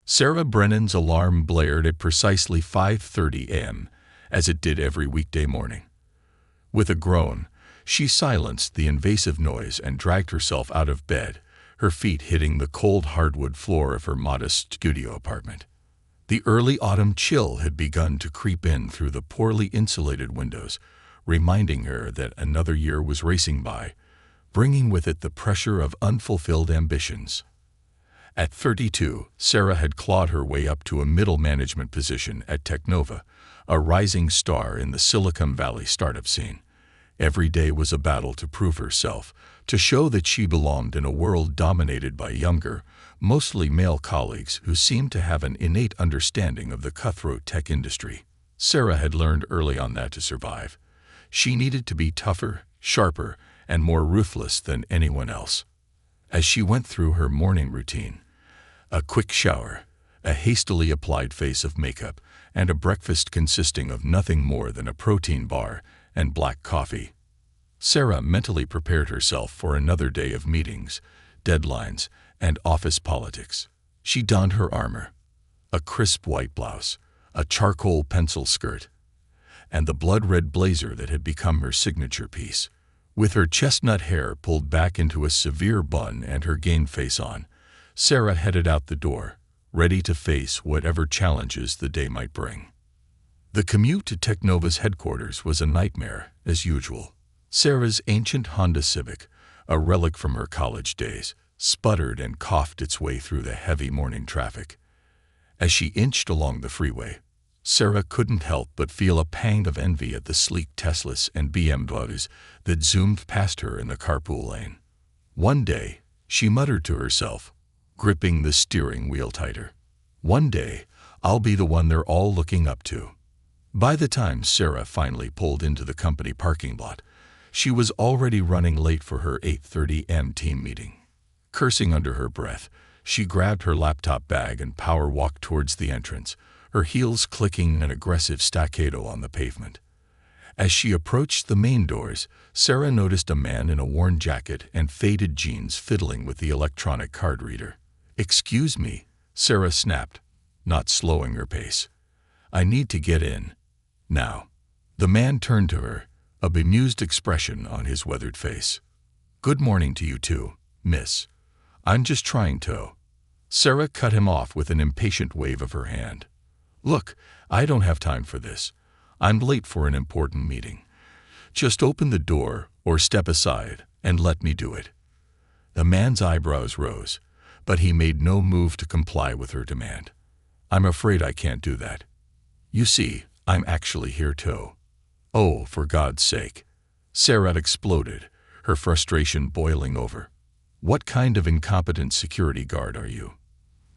Sarah Brennan's alarm blared at precisely 5:30 a.m., as it did every weekday morning. With a groan, she silenced the invasive noise and dragged herself out of bed, her feet hitting the cold hardwood floor of her modest studio apartment. The early autumn chill had begun to creep in through the poorly insulated windows, reminding her that another year was racing by, bringing with it the pressure of unfulfilled ambitions. At 32, Sarah had clawed her way up to a middle management position at Technova, a rising star in the Silicon Valley startup scene. Every day was a battle to prove herself, to show that she belonged in a world dominated by younger, mostly male colleagues who seemed to have an innate understanding of the cutthroat tech industry. Sarah had learned early on that to survive, she needed to be tougher, sharper, and more ruthless than anyone else. As she went through her morning routine, a quick shower, a hastily applied face of makeup, and a breakfast consisting of nothing more than a protein bar and black coffee, Sarah mentally prepared herself for another day of meetings, deadlines, and office politics. She donned her armor, a crisp white blouse, a charcoal pencil skirt, and the blood-red blazer that had become her signature piece. With her chestnut hair pulled back into a severe bun and her game face on, Sarah headed out the door, ready to face whatever challenges the day might bring. The commute to Technova's headquarters was a nightmare, as usual. Sarah's ancient Honda Civic, a relic from her college days, sputtered and coughed its way through the heavy morning traffic. As she inched along the freeway, Sarah couldn't help but feel a pang of envy at the sleek Teslas and BMWs that zoomed past her in the carpool lane. One day, she muttered to herself, gripping the steering wheel tighter, "One day, I'll be the one they're all looking up to." By the time Sarah finally pulled into the company parking lot, she was already running late for her 8:30 a.m. team meeting. Cursing under her breath, she grabbed her laptop bag and power-walked towards the entrance, her heels clicking an aggressive staccato on the pavement. As she approached the main doors, Sarah noticed a man in a worn jacket and faded jeans fiddling with the electronic card reader. "Excuse me," Sarah snapped, not slowing her pace. "I need to get in. Now." The man turned to her, a bemused expression on his weathered face. "Good morning to you too, miss. I'm just trying to." Sarah cut him off with an impatient wave of her hand. "Look, I don't have time for this. I'm late for an important meeting. Just open the door or step aside and let me do it." The man's eyebrows rose, but he made no move to comply with her demand. "I'm afraid I can't do that. You see, I'm actually here too." "Oh, for God's sake." Sarah exploded, her frustration boiling over. "What kind of incompetent security guard are you?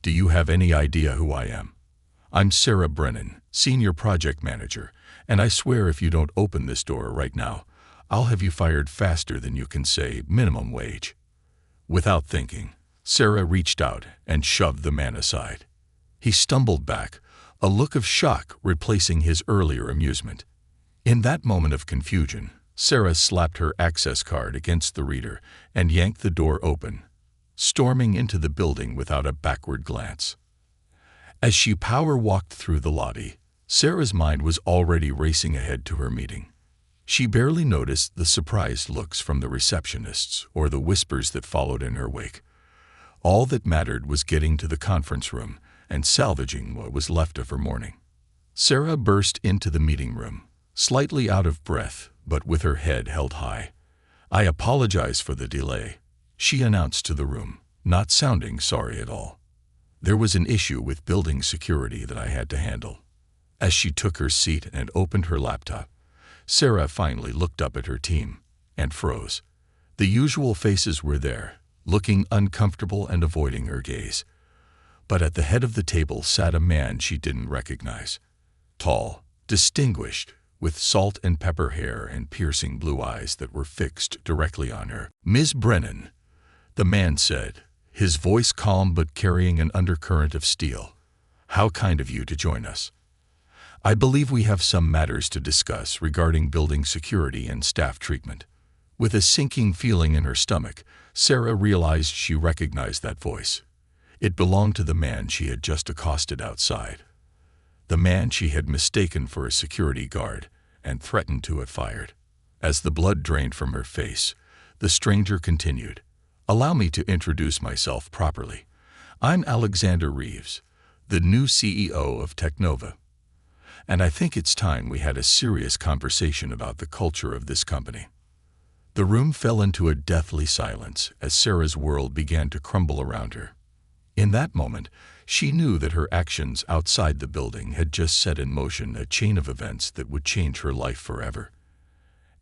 Do you have any idea who I am? I'm Sarah Brennan, Senior Project Manager, and I swear if you don't open this door right now, I'll have you fired faster than you can say minimum wage." Without thinking, Sarah reached out and shoved the man aside. He stumbled back, a look of shock replacing his earlier amusement. In that moment of confusion, Sarah slapped her access card against the reader and yanked the door open, storming into the building without a backward glance. As she power-walked through the lobby, Sarah's mind was already racing ahead to her meeting. She barely noticed the surprised looks from the receptionists or the whispers that followed in her wake. All that mattered was getting to the conference room and salvaging what was left of her morning. Sarah burst into the meeting room, slightly out of breath, but with her head held high. "I apologize for the delay," she announced to the room, not sounding sorry at all. "There was an issue with building security that I had to handle." As she took her seat and opened her laptop, Sarah finally looked up at her team and froze. The usual faces were there, looking uncomfortable and avoiding her gaze. But at the head of the table sat a man she didn't recognize. Tall, distinguished, with salt and pepper hair and piercing blue eyes that were fixed directly on her. "Ms. Brennan," the man said, his voice calm but carrying an undercurrent of steel. "How kind of you to join us. I believe we have some matters to discuss regarding building security and staff treatment." With a sinking feeling in her stomach, Sarah realized she recognized that voice. It belonged to the man she had just accosted outside, the man she had mistaken for a security guard and threatened to have fired. As the blood drained from her face, the stranger continued, "Allow me to introduce myself properly. I'm Alexander Reeves, the new CEO of Technova. And I think it's time we had a serious conversation about the culture of this company." The room fell into a deathly silence as Sarah's world began to crumble around her. In that moment, she knew that her actions outside the building had just set in motion a chain of events that would change her life forever.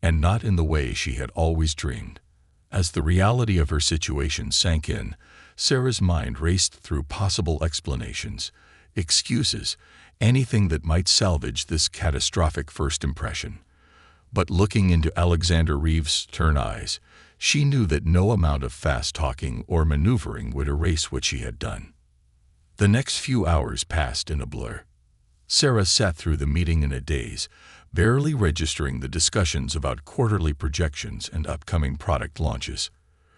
And not in the way she had always dreamed. As the reality of her situation sank in, Sarah's mind raced through possible explanations, excuses, anything that might salvage this catastrophic first impression. But looking into Alexander Reeves' stern eyes, she knew that no amount of fast talking or maneuvering would erase what she had done. The next few hours passed in a blur. Sarah sat through the meeting in a daze, barely registering the discussions about quarterly projections and upcoming product launches.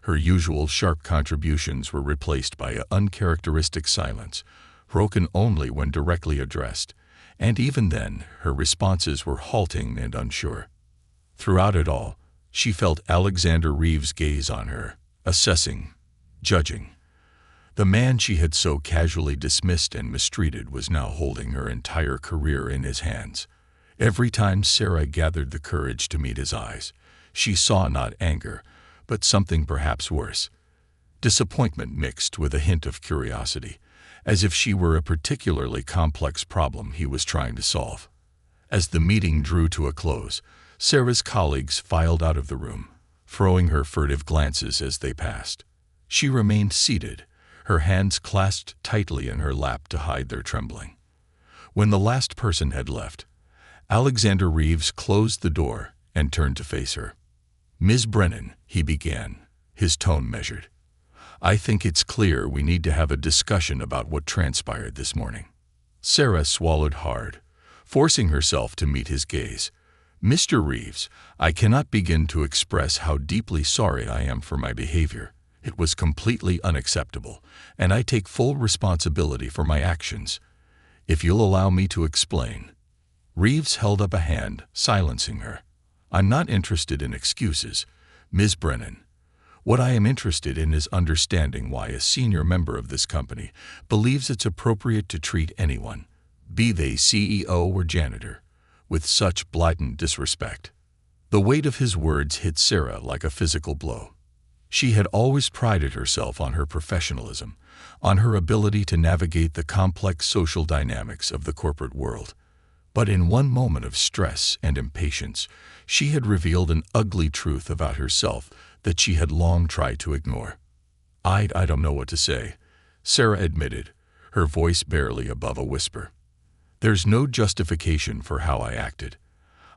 Her usual sharp contributions were replaced by an uncharacteristic silence, broken only when directly addressed, and even then her responses were halting and unsure. Throughout it all, she felt Alexander Reeves' gaze on her, assessing, judging. The man she had so casually dismissed and mistreated was now holding her entire career in his hands. Every time Sarah gathered the courage to meet his eyes, she saw not anger, but something perhaps worse. Disappointment mixed with a hint of curiosity, as if she were a particularly complex problem he was trying to solve. As the meeting drew to a close, Sarah's colleagues filed out of the room, throwing her furtive glances as they passed. She remained seated, her hands clasped tightly in her lap to hide their trembling. When the last person had left, Alexander Reeves closed the door and turned to face her. "Ms. Brennan," he began, his tone measured, "I think it's clear we need to have a discussion about what transpired this morning." Sarah swallowed hard, forcing herself to meet his gaze. "Mr. Reeves, I cannot begin to express how deeply sorry I am for my behavior. It was completely unacceptable, and I take full responsibility for my actions. If you'll allow me to explain." Reeves held up a hand, silencing her. "I'm not interested in excuses, Ms. Brennan. What I am interested in is understanding why a senior member of this company believes it's appropriate to treat anyone, be they CEO or janitor, with such blatant disrespect." The weight of his words hit Sarah like a physical blow. She had always prided herself on her professionalism, on her ability to navigate the complex social dynamics of the corporate world. But in one moment of stress and impatience, she had revealed an ugly truth about herself that she had long tried to ignore. I don't know what to say," Sarah admitted, her voice barely above a whisper. "There's no justification for how I acted.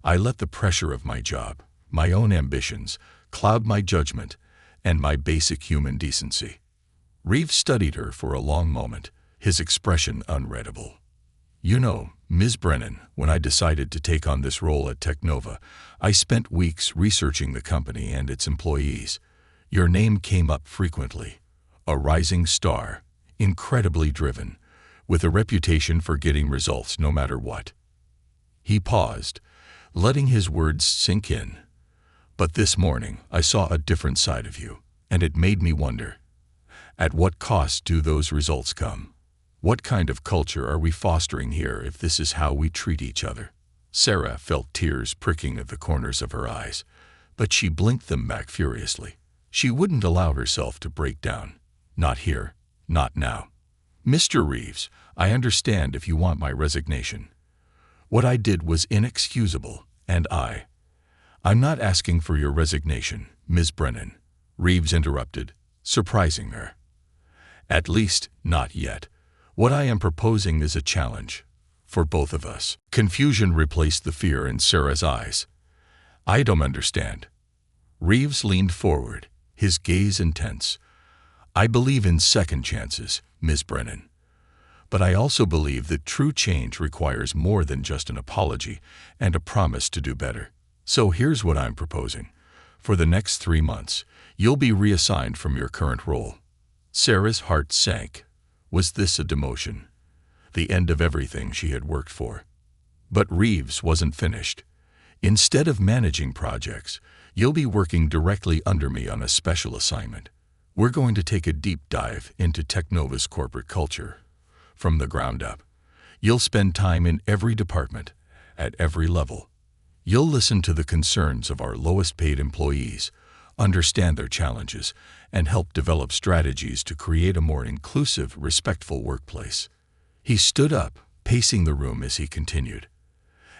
I let the pressure of my job, my own ambitions, cloud my judgment and my basic human decency." Reeves studied her for a long moment, his expression unreadable. "You know, Ms. Brennan, when I decided to take on this role at Technova, I spent weeks researching the company and its employees. Your name came up frequently. A rising star, incredibly driven, with a reputation for getting results no matter what." He paused, letting his words sink in. "But this morning I saw a different side of you, and it made me wonder. At what cost do those results come? What kind of culture are we fostering here if this is how we treat each other?" Sarah felt tears pricking at the corners of her eyes, but she blinked them back furiously. She wouldn't allow herself to break down. Not here, not now. "Mr. Reeves, I understand if you want my resignation. What I did was inexcusable, and I'm not asking for your resignation, Ms. Brennan," Reeves interrupted, surprising her. "At least, not yet. What I am proposing is a challenge, for both of us." Confusion replaced the fear in Sarah's eyes. "I don't understand." Reeves leaned forward, his gaze intense. "I believe in second chances, Ms. Brennan. But I also believe that true change requires more than just an apology and a promise to do better. So here's what I'm proposing. For the next 3 months, you'll be reassigned from your current role." Sarah's heart sank. Was this a demotion? The end of everything she had worked for? But Reeves wasn't finished. Instead of managing projects, you'll be working directly under me on a special assignment. We're going to take a deep dive into Teknova's corporate culture from the ground up. You'll spend time in every department, at every level. You'll listen to the concerns of our lowest-paid employees, understand their challenges, and help develop strategies to create a more inclusive, respectful workplace. He stood up, pacing the room as he continued.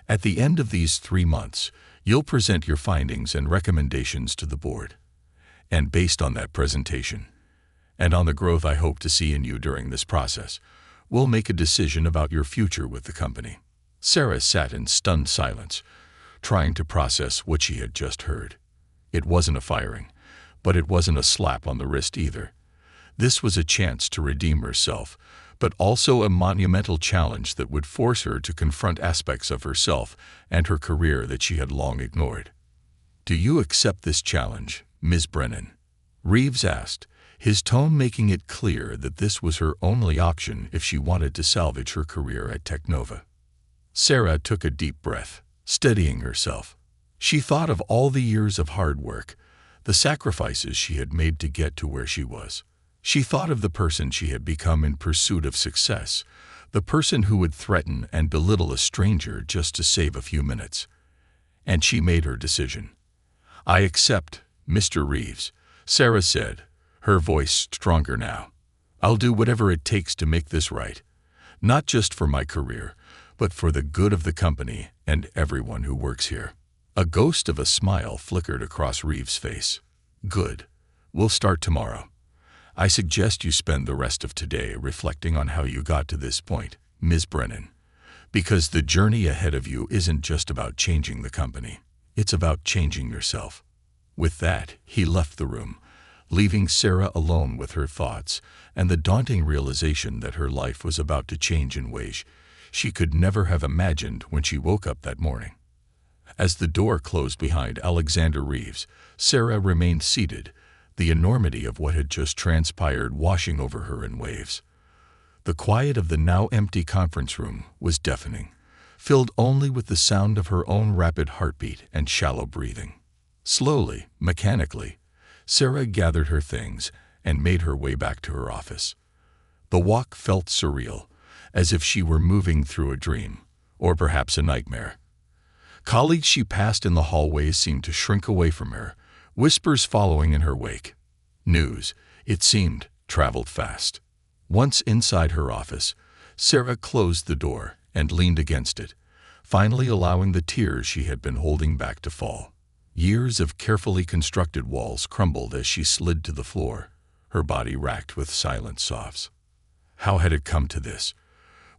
At the end of these 3 months, you'll present your findings and recommendations to the board. And based on that presentation, and on the growth I hope to see in you during this process, we'll make a decision about your future with the company. Sarah sat in stunned silence, trying to process what she had just heard. It wasn't a firing, but it wasn't a slap on the wrist either. This was a chance to redeem herself, but also a monumental challenge that would force her to confront aspects of herself and her career that she had long ignored. "Do you accept this challenge, Ms. Brennan?" Reeves asked, his tone making it clear that this was her only option if she wanted to salvage her career at Teknova. Sarah took a deep breath, steadying herself. She thought of all the years of hard work, the sacrifices she had made to get to where she was. She thought of the person she had become in pursuit of success, the person who would threaten and belittle a stranger just to save a few minutes. And she made her decision. "I accept, Mr. Reeves," Sarah said, her voice stronger now. "I'll do whatever it takes to make this right, not just for my career, but for the good of the company and everyone who works here." A ghost of a smile flickered across Reeves' face. "Good. We'll start tomorrow. I suggest you spend the rest of today reflecting on how you got to this point, Ms. Brennan, because the journey ahead of you isn't just about changing the company. It's about changing yourself." With that, he left the room, leaving Sarah alone with her thoughts and the daunting realization that her life was about to change in ways she could never have imagined when she woke up that morning. As the door closed behind Alexander Reeves, Sarah remained seated, the enormity of what had just transpired washing over her in waves. The quiet of the now empty conference room was deafening, filled only with the sound of her own rapid heartbeat and shallow breathing. Slowly, mechanically, Sarah gathered her things and made her way back to her office. The walk felt surreal, as if she were moving through a dream, or perhaps a nightmare. Colleagues she passed in the hallways seemed to shrink away from her, whispers following in her wake. News, it seemed, traveled fast. Once inside her office, Sarah closed the door and leaned against it, finally allowing the tears she had been holding back to fall. Years of carefully constructed walls crumbled as she slid to the floor, her body racked with silent sobs. How had it come to this?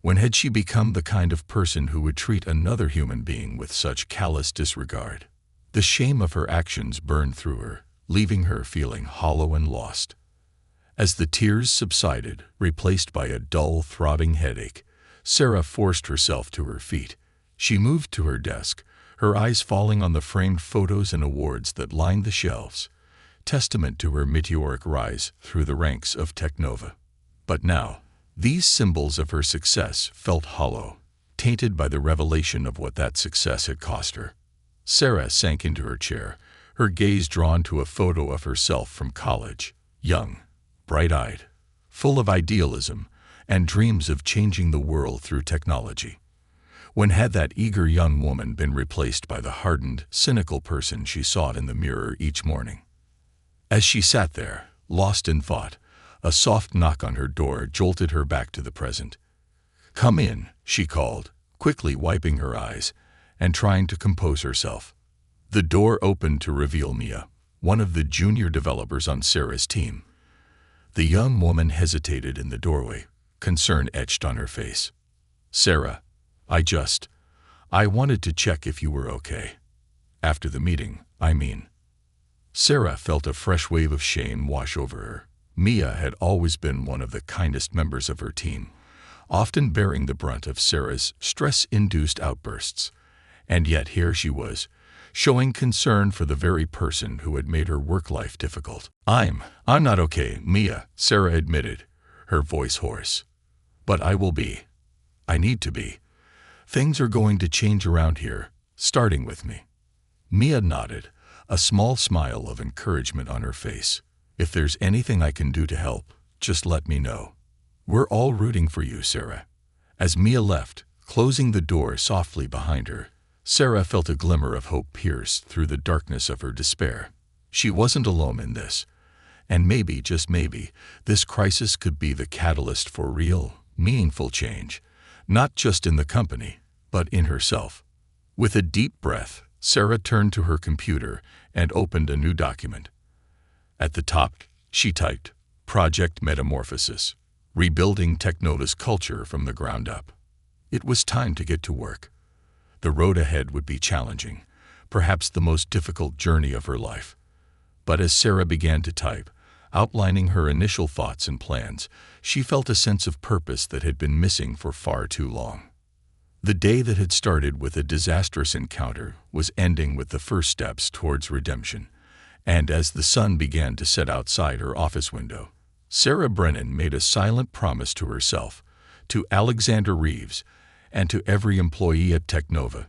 When had she become the kind of person who would treat another human being with such callous disregard? The shame of her actions burned through her, leaving her feeling hollow and lost. As the tears subsided, replaced by a dull, throbbing headache, Sarah forced herself to her feet. She moved to her desk, her eyes falling on the framed photos and awards that lined the shelves, testament to her meteoric rise through the ranks of Teknova. But now, these symbols of her success felt hollow, tainted by the revelation of what that success had cost her. Sarah sank into her chair, her gaze drawn to a photo of herself from college, young, bright-eyed, full of idealism and dreams of changing the world through technology. When had that eager young woman been replaced by the hardened, cynical person she saw in the mirror each morning? As she sat there, lost in thought, a soft knock on her door jolted her back to the present. "Come in," she called, quickly wiping her eyes and trying to compose herself. The door opened to reveal Mia, one of the junior developers on Sarah's team. The young woman hesitated in the doorway, concern etched on her face. "Sarah, I wanted to check if you were okay. After the meeting, I mean." Sarah felt a fresh wave of shame wash over her. Mia had always been one of the kindest members of her team, often bearing the brunt of Sarah's stress-induced outbursts. And yet here she was, showing concern for the very person who had made her work life difficult. I'm not okay, Mia," Sarah admitted, her voice hoarse. "But I will be. I need to be. Things are going to change around here, starting with me." Mia nodded, a small smile of encouragement on her face. "If there's anything I can do to help, just let me know. We're all rooting for you, Sarah." As Mia left, closing the door softly behind her, Sarah felt a glimmer of hope pierce through the darkness of her despair. She wasn't alone in this, and maybe, just maybe, this crisis could be the catalyst for real, meaningful change, not just in the company, but in herself. With a deep breath, Sarah turned to her computer and opened a new document. At the top, she typed, "Project Metamorphosis, Rebuilding Technova's Culture from the Ground Up." It was time to get to work. The road ahead would be challenging, perhaps the most difficult journey of her life. But as Sarah began to type, outlining her initial thoughts and plans, she felt a sense of purpose that had been missing for far too long. The day that had started with a disastrous encounter was ending with the first steps towards redemption, and as the sun began to set outside her office window, Sarah Brennan made a silent promise to herself, to Alexander Reeves, and to every employee at Technova.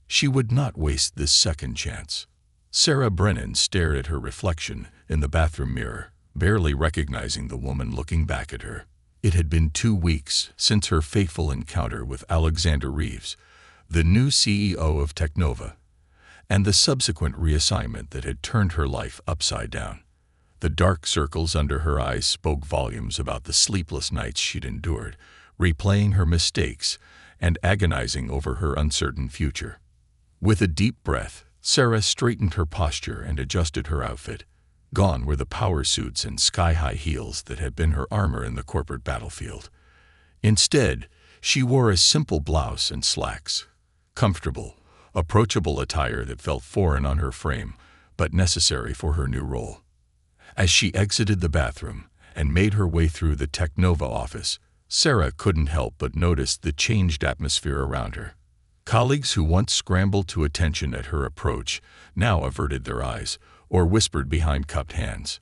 She would not waste this second chance. Sarah Brennan stared at her reflection in the bathroom mirror, barely recognizing the woman looking back at her. It had been 2 weeks since her fateful encounter with Alexander Reeves, the new CEO of Technova, and the subsequent reassignment that had turned her life upside down. The dark circles under her eyes spoke volumes about the sleepless nights she'd endured, replaying her mistakes and agonizing over her uncertain future. With a deep breath, Sarah straightened her posture and adjusted her outfit. Gone were the power suits and sky-high heels that had been her armor in the corporate battlefield. Instead, she wore a simple blouse and slacks. Comfortable, approachable attire that felt foreign on her frame, but necessary for her new role. As she exited the bathroom and made her way through the Technova office, Sarah couldn't help but notice the changed atmosphere around her. Colleagues who once scrambled to attention at her approach now averted their eyes or whispered behind cupped hands.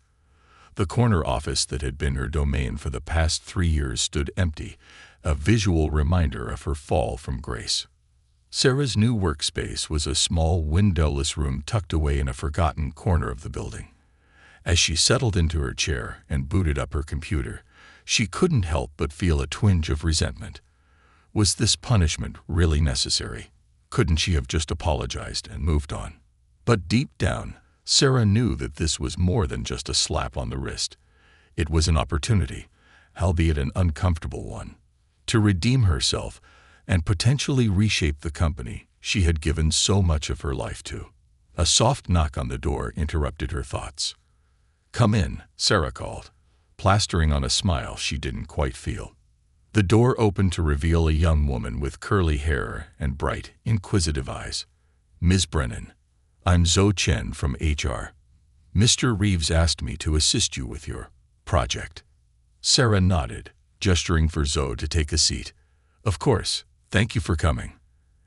The corner office that had been her domain for the past 3 years stood empty, a visual reminder of her fall from grace. Sarah's new workspace was a small, windowless room tucked away in a forgotten corner of the building. As she settled into her chair and booted up her computer, she couldn't help but feel a twinge of resentment. Was this punishment really necessary? Couldn't she have just apologized and moved on? But deep down, Sarah knew that this was more than just a slap on the wrist. It was an opportunity, albeit an uncomfortable one, to redeem herself and potentially reshape the company she had given so much of her life to. A soft knock on the door interrupted her thoughts. "Come in," Sarah called, plastering on a smile she didn't quite feel. The door opened to reveal a young woman with curly hair and bright, inquisitive eyes. "Ms. Brennan, I'm Zoe Chen from HR. Mr. Reeves asked me to assist you with your project." Sarah nodded, gesturing for Zoe to take a seat. "Of course, thank you for coming.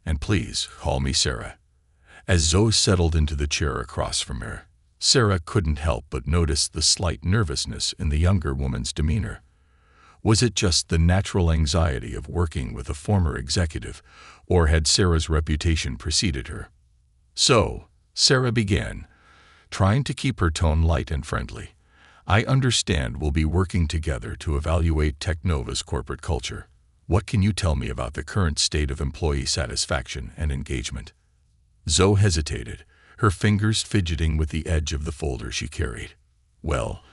And please, call me Sarah." As Zoe settled into the chair across from her, Sarah couldn't help but notice the slight nervousness in the younger woman's demeanor. Was it just the natural anxiety of working with a former executive, or had Sarah's reputation preceded her? "So," Sarah began, trying to keep her tone light and friendly, "I understand we'll be working together to evaluate Technova's corporate culture. What can you tell me about the current state of employee satisfaction and engagement?" Zoe hesitated, her fingers fidgeting with the edge of the folder she carried. "Well,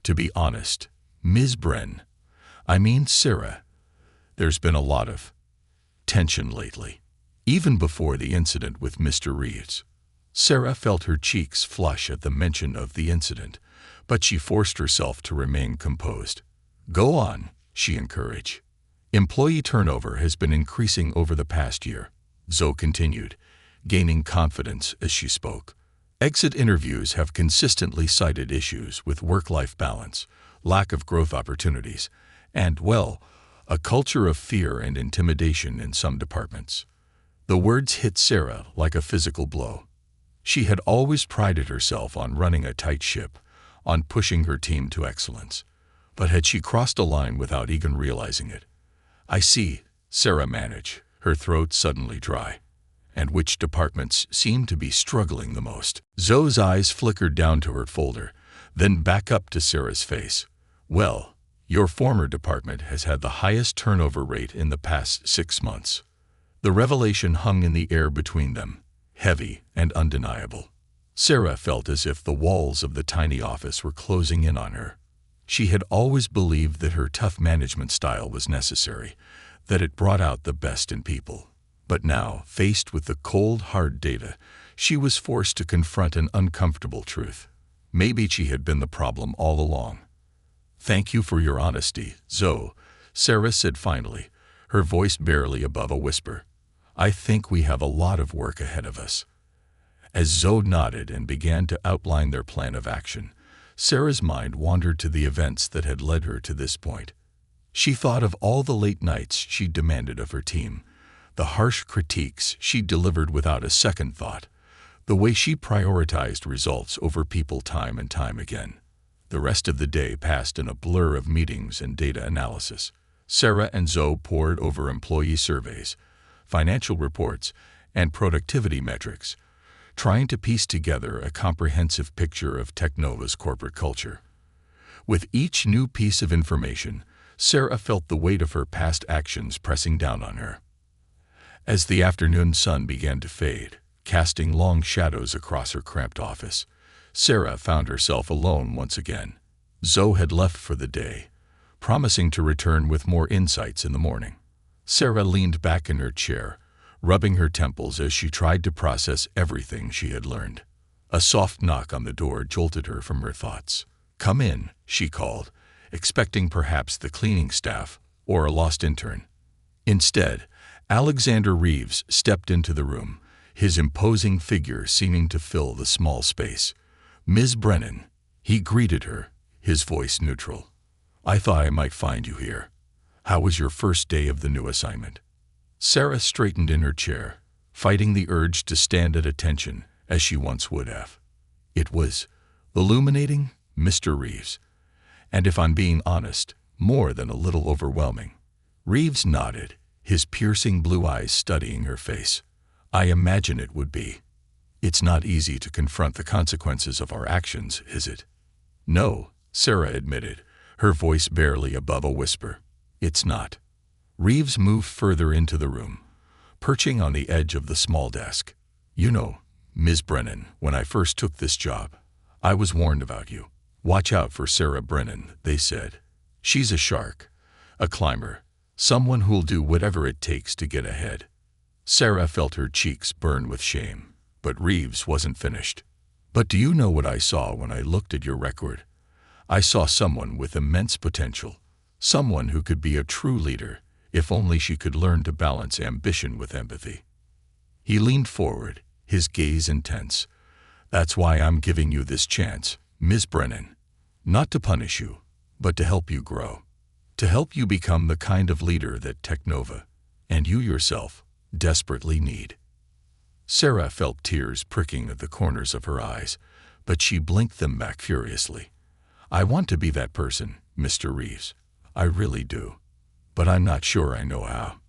to be honest, Ms. Sarah, there's been a lot of tension lately, even before the incident with Mr. Reeves." Sarah felt her cheeks flush at the mention of the incident, but she forced herself to remain composed. "Go on," she encouraged. "Employee turnover has been increasing over the past year," Zoe continued, gaining confidence as she spoke. "Exit interviews have consistently cited issues with work-life balance, lack of growth opportunities, and, well, a culture of fear and intimidation in some departments." The words hit Sarah like a physical blow. She had always prided herself on running a tight ship, on pushing her team to excellence. But had she crossed a line without even realizing it? "I see," Sarah managed, her throat suddenly dry. "And which departments seem to be struggling the most?" Zoe's eyes flickered down to her folder, then back up to Sarah's face. "Well, your former department has had the highest turnover rate in the past 6 months." The revelation hung in the air between them, heavy and undeniable. Sarah felt as if the walls of the tiny office were closing in on her. She had always believed that her tough management style was necessary, that it brought out the best in people. But now, faced with the cold, hard data, she was forced to confront an uncomfortable truth. Maybe she had been the problem all along. "Thank you for your honesty, Zoe," Sarah said finally, her voice barely above a whisper. "I think we have a lot of work ahead of us." As Zoe nodded and began to outline their plan of action, Sarah's mind wandered to the events that had led her to this point. She thought of all the late nights she demanded of her team, the harsh critiques she delivered without a second thought, the way she prioritized results over people time and time again. The rest of the day passed in a blur of meetings and data analysis. Sarah and Zoe pored over employee surveys, financial reports, and productivity metrics, trying to piece together a comprehensive picture of Teknova's corporate culture. With each new piece of information, Sarah felt the weight of her past actions pressing down on her. As the afternoon sun began to fade, casting long shadows across her cramped office, Sarah found herself alone once again. Zoe had left for the day, promising to return with more insights in the morning. Sarah leaned back in her chair, rubbing her temples as she tried to process everything she had learned. A soft knock on the door jolted her from her thoughts. "Come in," she called, expecting perhaps the cleaning staff or a lost intern. Instead, Alexander Reeves stepped into the room, his imposing figure seeming to fill the small space. "Ms. Brennan," he greeted her, his voice neutral. "I thought I might find you here. How was your first day of the new assignment?" Sarah straightened in her chair, fighting the urge to stand at attention as she once would have. "It was illuminating, Mr. Reeves. And if I'm being honest, more than a little overwhelming." Reeves nodded, his piercing blue eyes studying her face. "I imagine it would be. It's not easy to confront the consequences of our actions, is it?" "No," Sarah admitted, her voice barely above a whisper. "It's not." Reeves moved further into the room, perching on the edge of the small desk. "You know, Ms. Brennan, when I first took this job, I was warned about you. Watch out for Sarah Brennan, they said. She's a shark, a climber, someone who'll do whatever it takes to get ahead." Sarah felt her cheeks burn with shame, but Reeves wasn't finished. "But do you know what I saw when I looked at your record? I saw someone with immense potential, someone who could be a true leader, if only she could learn to balance ambition with empathy." He leaned forward, his gaze intense. "That's why I'm giving you this chance, Ms. Brennan. Not to punish you, but to help you grow. To help you become the kind of leader that Teknova, and you yourself, desperately need." Sarah felt tears pricking at the corners of her eyes, but she blinked them back furiously. "I want to be that person, Mr. Reeves. I really do. But I'm not sure I know how."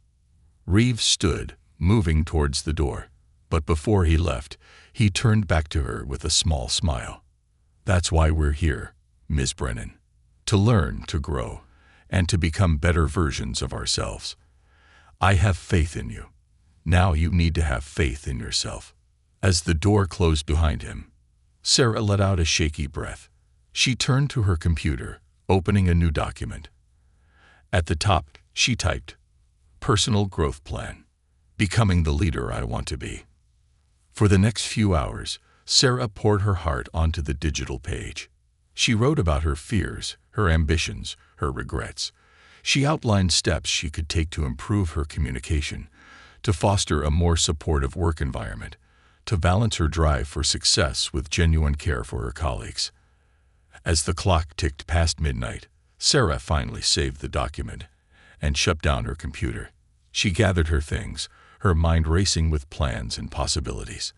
Reeves stood, moving towards the door, but before he left, he turned back to her with a small smile. "That's why we're here, Ms. Brennan. To learn, to grow, and to become better versions of ourselves. I have faith in you. Now you need to have faith in yourself." As the door closed behind him, Sarah let out a shaky breath. She turned to her computer, opening a new document. At the top, she typed, "Personal growth plan. Becoming the leader I want to be." For the next few hours, Sarah poured her heart onto the digital page. She wrote about her fears, her ambitions, her regrets. She outlined steps she could take to improve her communication, to foster a more supportive work environment, to balance her drive for success with genuine care for her colleagues. As the clock ticked past midnight, Sarah finally saved the document and shut down her computer. She gathered her things, her mind racing with plans and possibilities.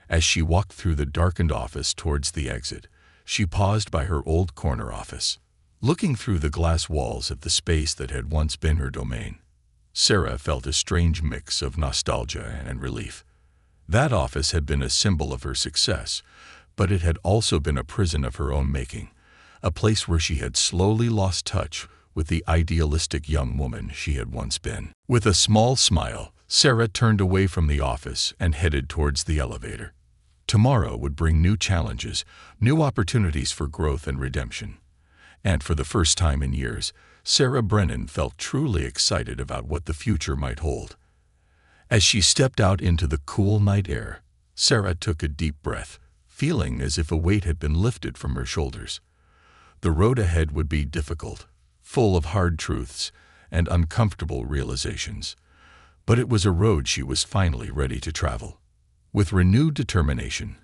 As she walked through the darkened office towards the exit, she paused by her old corner office. Looking through the glass walls of the space that had once been her domain, Sarah felt a strange mix of nostalgia and relief. That office had been a symbol of her success, but it had also been a prison of her own making, a place where she had slowly lost touch with the idealistic young woman she had once been. With a small smile, Sarah turned away from the office and headed towards the elevator. Tomorrow would bring new challenges, new opportunities for growth and redemption. And for the first time in years, Sarah Brennan felt truly excited about what the future might hold. As she stepped out into the cool night air, Sarah took a deep breath, feeling as if a weight had been lifted from her shoulders. The road ahead would be difficult, full of hard truths and uncomfortable realizations. But it was a road she was finally ready to travel. With renewed determination,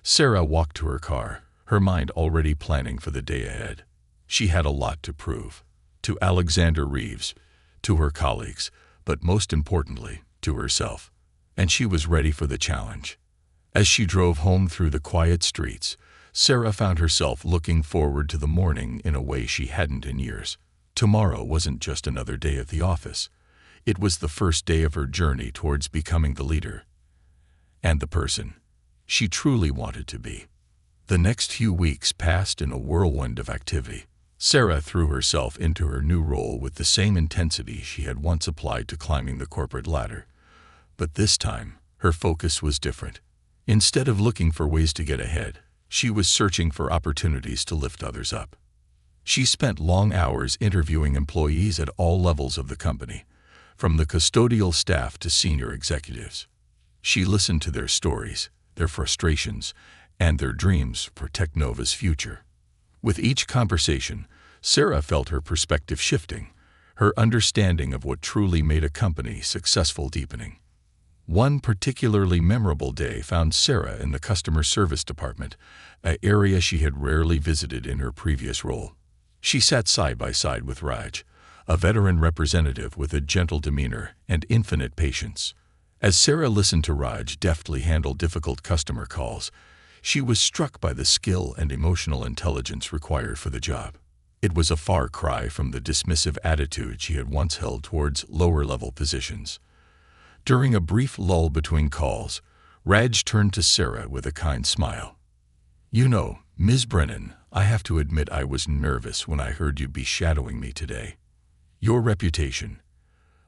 Sarah walked to her car, her mind already planning for the day ahead. She had a lot to prove. To Alexander Reeves, to her colleagues, but most importantly, to herself. And she was ready for the challenge. As she drove home through the quiet streets, Sarah found herself looking forward to the morning in a way she hadn't in years. Tomorrow wasn't just another day at the office. It was the first day of her journey towards becoming the leader and the person she truly wanted to be. The next few weeks passed in a whirlwind of activity. Sarah threw herself into her new role with the same intensity she had once applied to climbing the corporate ladder. But this time, her focus was different. Instead of looking for ways to get ahead, she was searching for opportunities to lift others up. She spent long hours interviewing employees at all levels of the company, from the custodial staff to senior executives. She listened to their stories, their frustrations, and their dreams for Technova's future. With each conversation, Sarah felt her perspective shifting, her understanding of what truly made a company successful deepening. One particularly memorable day found Sarah in the customer service department, an area she had rarely visited in her previous role. She sat side by side with Raj, a veteran representative with a gentle demeanor and infinite patience. As Sarah listened to Raj deftly handle difficult customer calls, she was struck by the skill and emotional intelligence required for the job. It was a far cry from the dismissive attitude she had once held towards lower-level positions. During a brief lull between calls, Raj turned to Sarah with a kind smile. "You know, Ms. Brennan, I have to admit I was nervous when I heard you'd be shadowing me today. Your reputation,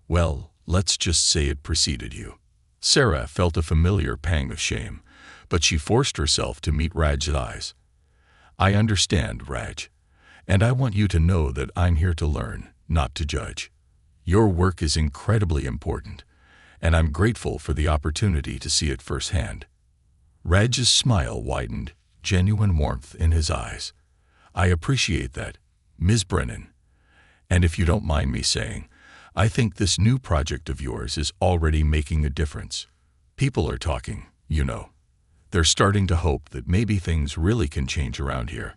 well, let's just say it preceded you." Sarah felt a familiar pang of shame, but she forced herself to meet Raj's eyes. "I understand, Raj, and I want you to know that I'm here to learn, not to judge. Your work is incredibly important, and I'm grateful for the opportunity to see it firsthand." Raj's smile widened, genuine warmth in his eyes. "I appreciate that, Ms. Brennan. And if you don't mind me saying, I think this new project of yours is already making a difference. People are talking, you know. They're starting to hope that maybe things really can change around here."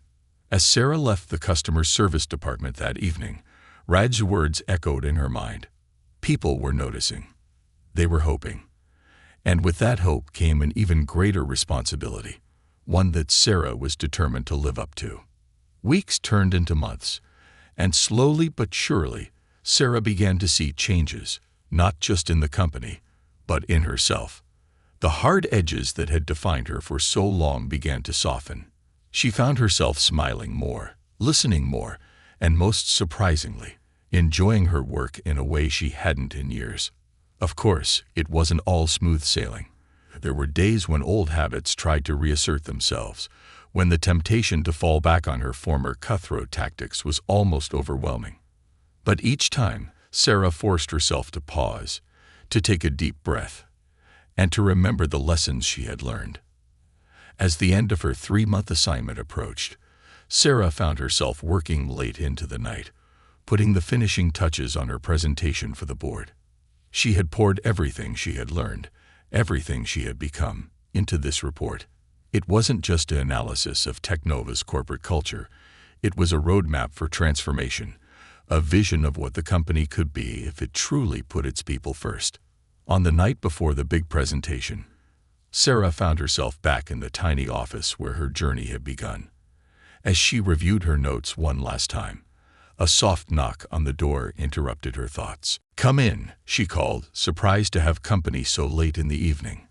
As Sarah left the customer service department that evening, Raj's words echoed in her mind. People were noticing. They were hoping. And with that hope came an even greater responsibility, one that Sarah was determined to live up to. Weeks turned into months, and slowly but surely, Sarah began to see changes, not just in the company, but in herself. The hard edges that had defined her for so long began to soften. She found herself smiling more, listening more, and most surprisingly, enjoying her work in a way she hadn't in years. Of course, it wasn't all smooth sailing. There were days when old habits tried to reassert themselves, when the temptation to fall back on her former cutthroat tactics was almost overwhelming. But each time, Sarah forced herself to pause, to take a deep breath, and to remember the lessons she had learned. As the end of her 3-month assignment approached, Sarah found herself working late into the night, putting the finishing touches on her presentation for the board. She had poured everything she had learned, everything she had become, into this report. It wasn't just an analysis of Technova's corporate culture. It was a roadmap for transformation, a vision of what the company could be if it truly put its people first. On the night before the big presentation, Sarah found herself back in the tiny office where her journey had begun. As she reviewed her notes one last time, A soft knock on the door interrupted her thoughts. "Come in," she called, surprised to have company so late in the evening.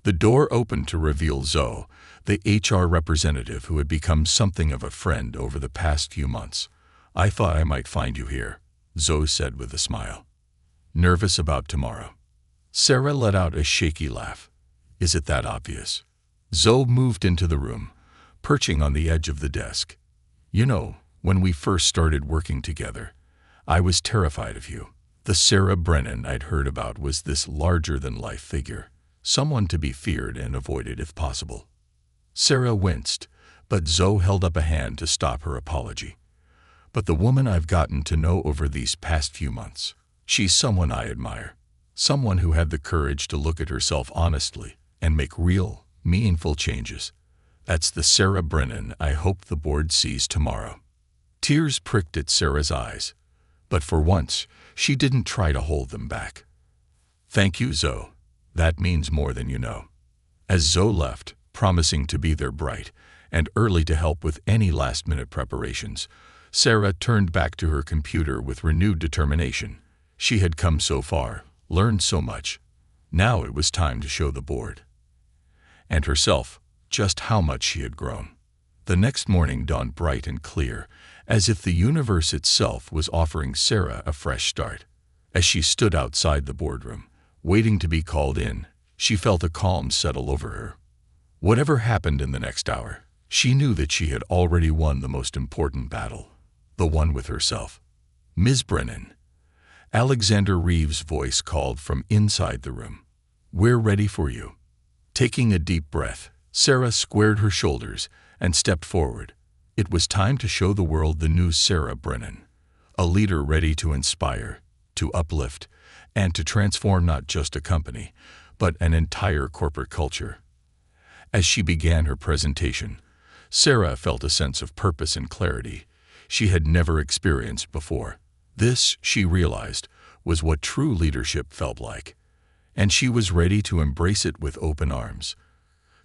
The door opened to reveal Zoe, the HR representative who had become something of a friend over the past few months. "I thought I might find you here," Zoe said with a smile. "Nervous about tomorrow?" Sarah let out a shaky laugh. "Is it that obvious?" Zoe moved into the room, perching on the edge of the desk. "You know, when we first started working together, I was terrified of you. The Sarah Brennan I'd heard about was this larger-than-life figure, someone to be feared and avoided if possible." Sarah winced, but Zoe held up a hand to stop her apology. "But the woman I've gotten to know over these past few months, she's someone I admire. Someone who had the courage to look at herself honestly and make real, meaningful changes. That's the Sarah Brennan I hope the board sees tomorrow." Tears pricked at Sarah's eyes, but for once, she didn't try to hold them back. "Thank you, Zoe. That means more than you know." As Zoe left, promising to be there bright and early to help with any last-minute preparations, Sarah turned back to her computer with renewed determination. She had come so far, learned so much. Now it was time to show the board and herself just how much she had grown. The next morning dawned bright and clear, as if the universe itself was offering Sarah a fresh start. As she stood outside the boardroom, waiting to be called in, she felt a calm settle over her. Whatever happened in the next hour, she knew that she had already won the most important battle, the one with herself. "Ms. Brennan," Alexander Reeves' voice called from inside the room. "We're ready for you." Taking a deep breath, Sarah squared her shoulders and stepped forward. It was time to show the world the new Sarah Brennan, a leader ready to inspire, to uplift, and to transform not just a company, but an entire corporate culture. As she began her presentation, Sarah felt a sense of purpose and clarity she had never experienced before. This, she realized, was what true leadership felt like, and she was ready to embrace it with open arms.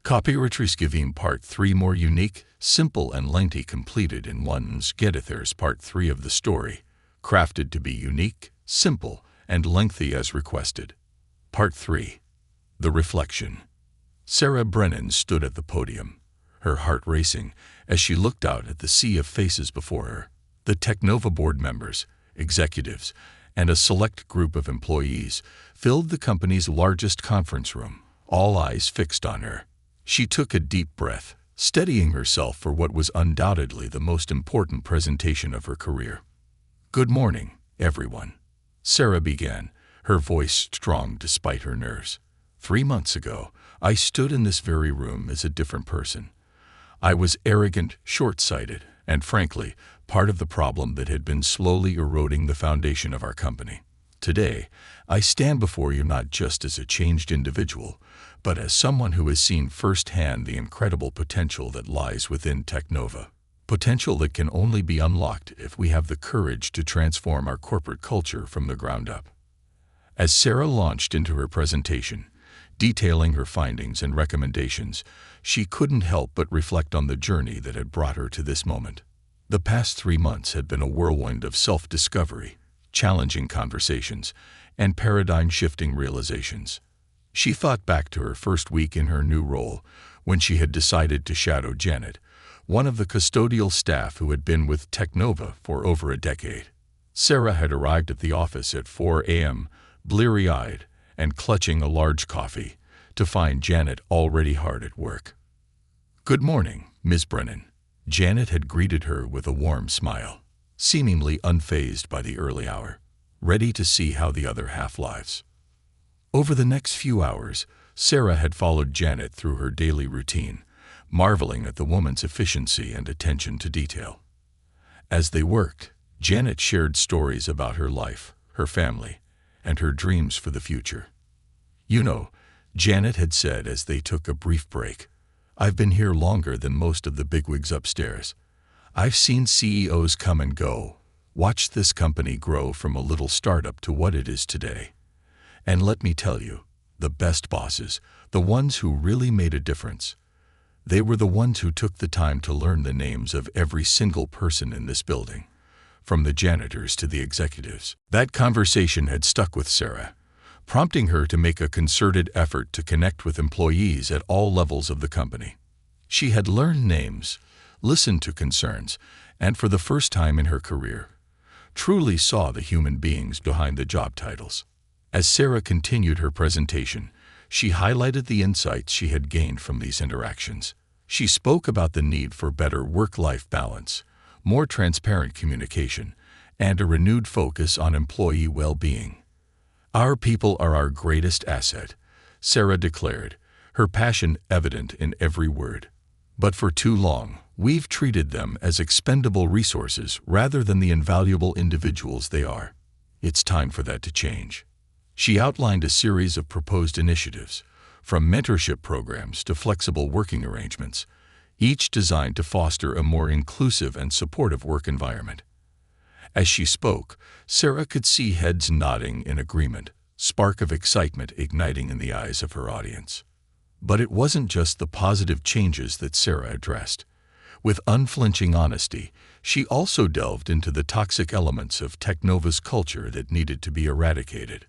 Reactivated Part 3 more unique, simple and lengthy completed in one's Getithers Part 3 of the story, crafted to be unique, simple, and lengthy as requested. Part 3. The Reflection. Sarah Brennan stood at the podium, her heart racing as she looked out at the sea of faces before her. The Technova board members, executives, and a select group of employees filled the company's largest conference room, all eyes fixed on her. She took a deep breath, steadying herself for what was undoubtedly the most important presentation of her career. "Good morning, everyone," Sarah began, her voice strong despite her nerves. 3 months ago, I stood in this very room as a different person. I was arrogant, short-sighted, and frankly, part of the problem that had been slowly eroding the foundation of our company. Today, I stand before you not just as a changed individual, but as someone who has seen firsthand the incredible potential that lies within Technova. Potential that can only be unlocked if we have the courage to transform our corporate culture from the ground up. As Sarah launched into her presentation, detailing her findings and recommendations, she couldn't help but reflect on the journey that had brought her to this moment. The past 3 months had been a whirlwind of self-discovery, challenging conversations, and paradigm-shifting realizations. She thought back to her first week in her new role, when she had decided to shadow Janet, one of the custodial staff who had been with Technova for over a decade. Sarah had arrived at the office at 4 a.m., bleary-eyed and clutching a large coffee, to find Janet already hard at work. "Good morning, Ms. Brennan." Janet had greeted her with a warm smile, seemingly unfazed by the early hour, ready to see how the other half lives. Over the next few hours, Sarah had followed Janet through her daily routine, marveling at the woman's efficiency and attention to detail. As they worked, Janet shared stories about her life, her family, and her dreams for the future. "You know," Janet had said as they took a brief break, "I've been here longer than most of the bigwigs upstairs. I've seen CEOs come and go, watched this company grow from a little startup to what it is today. And let me tell you, the best bosses, the ones who really made a difference, they were the ones who took the time to learn the names of every single person in this building. from the janitors to the executives. That conversation had stuck with Sarah, prompting her to make a concerted effort to connect with employees at all levels of the company. She had learned names, listened to concerns, and for the first time in her career, truly saw the human beings behind the job titles. As Sarah continued her presentation, she highlighted the insights she had gained from these interactions. She spoke about the need for better work-life balance, more transparent communication, and a renewed focus on employee well-being. "Our people are our greatest asset," Sarah declared, her passion evident in every word. "But for too long, we've treated them as expendable resources rather than the invaluable individuals they are. It's time for that to change." She outlined a series of proposed initiatives, from mentorship programs to flexible working arrangements, each designed to foster a more inclusive and supportive work environment. As she spoke, Sarah could see heads nodding in agreement, spark of excitement igniting in the eyes of her audience. But it wasn't just the positive changes that Sarah addressed. With unflinching honesty, she also delved into the toxic elements of Technova's culture that needed to be eradicated.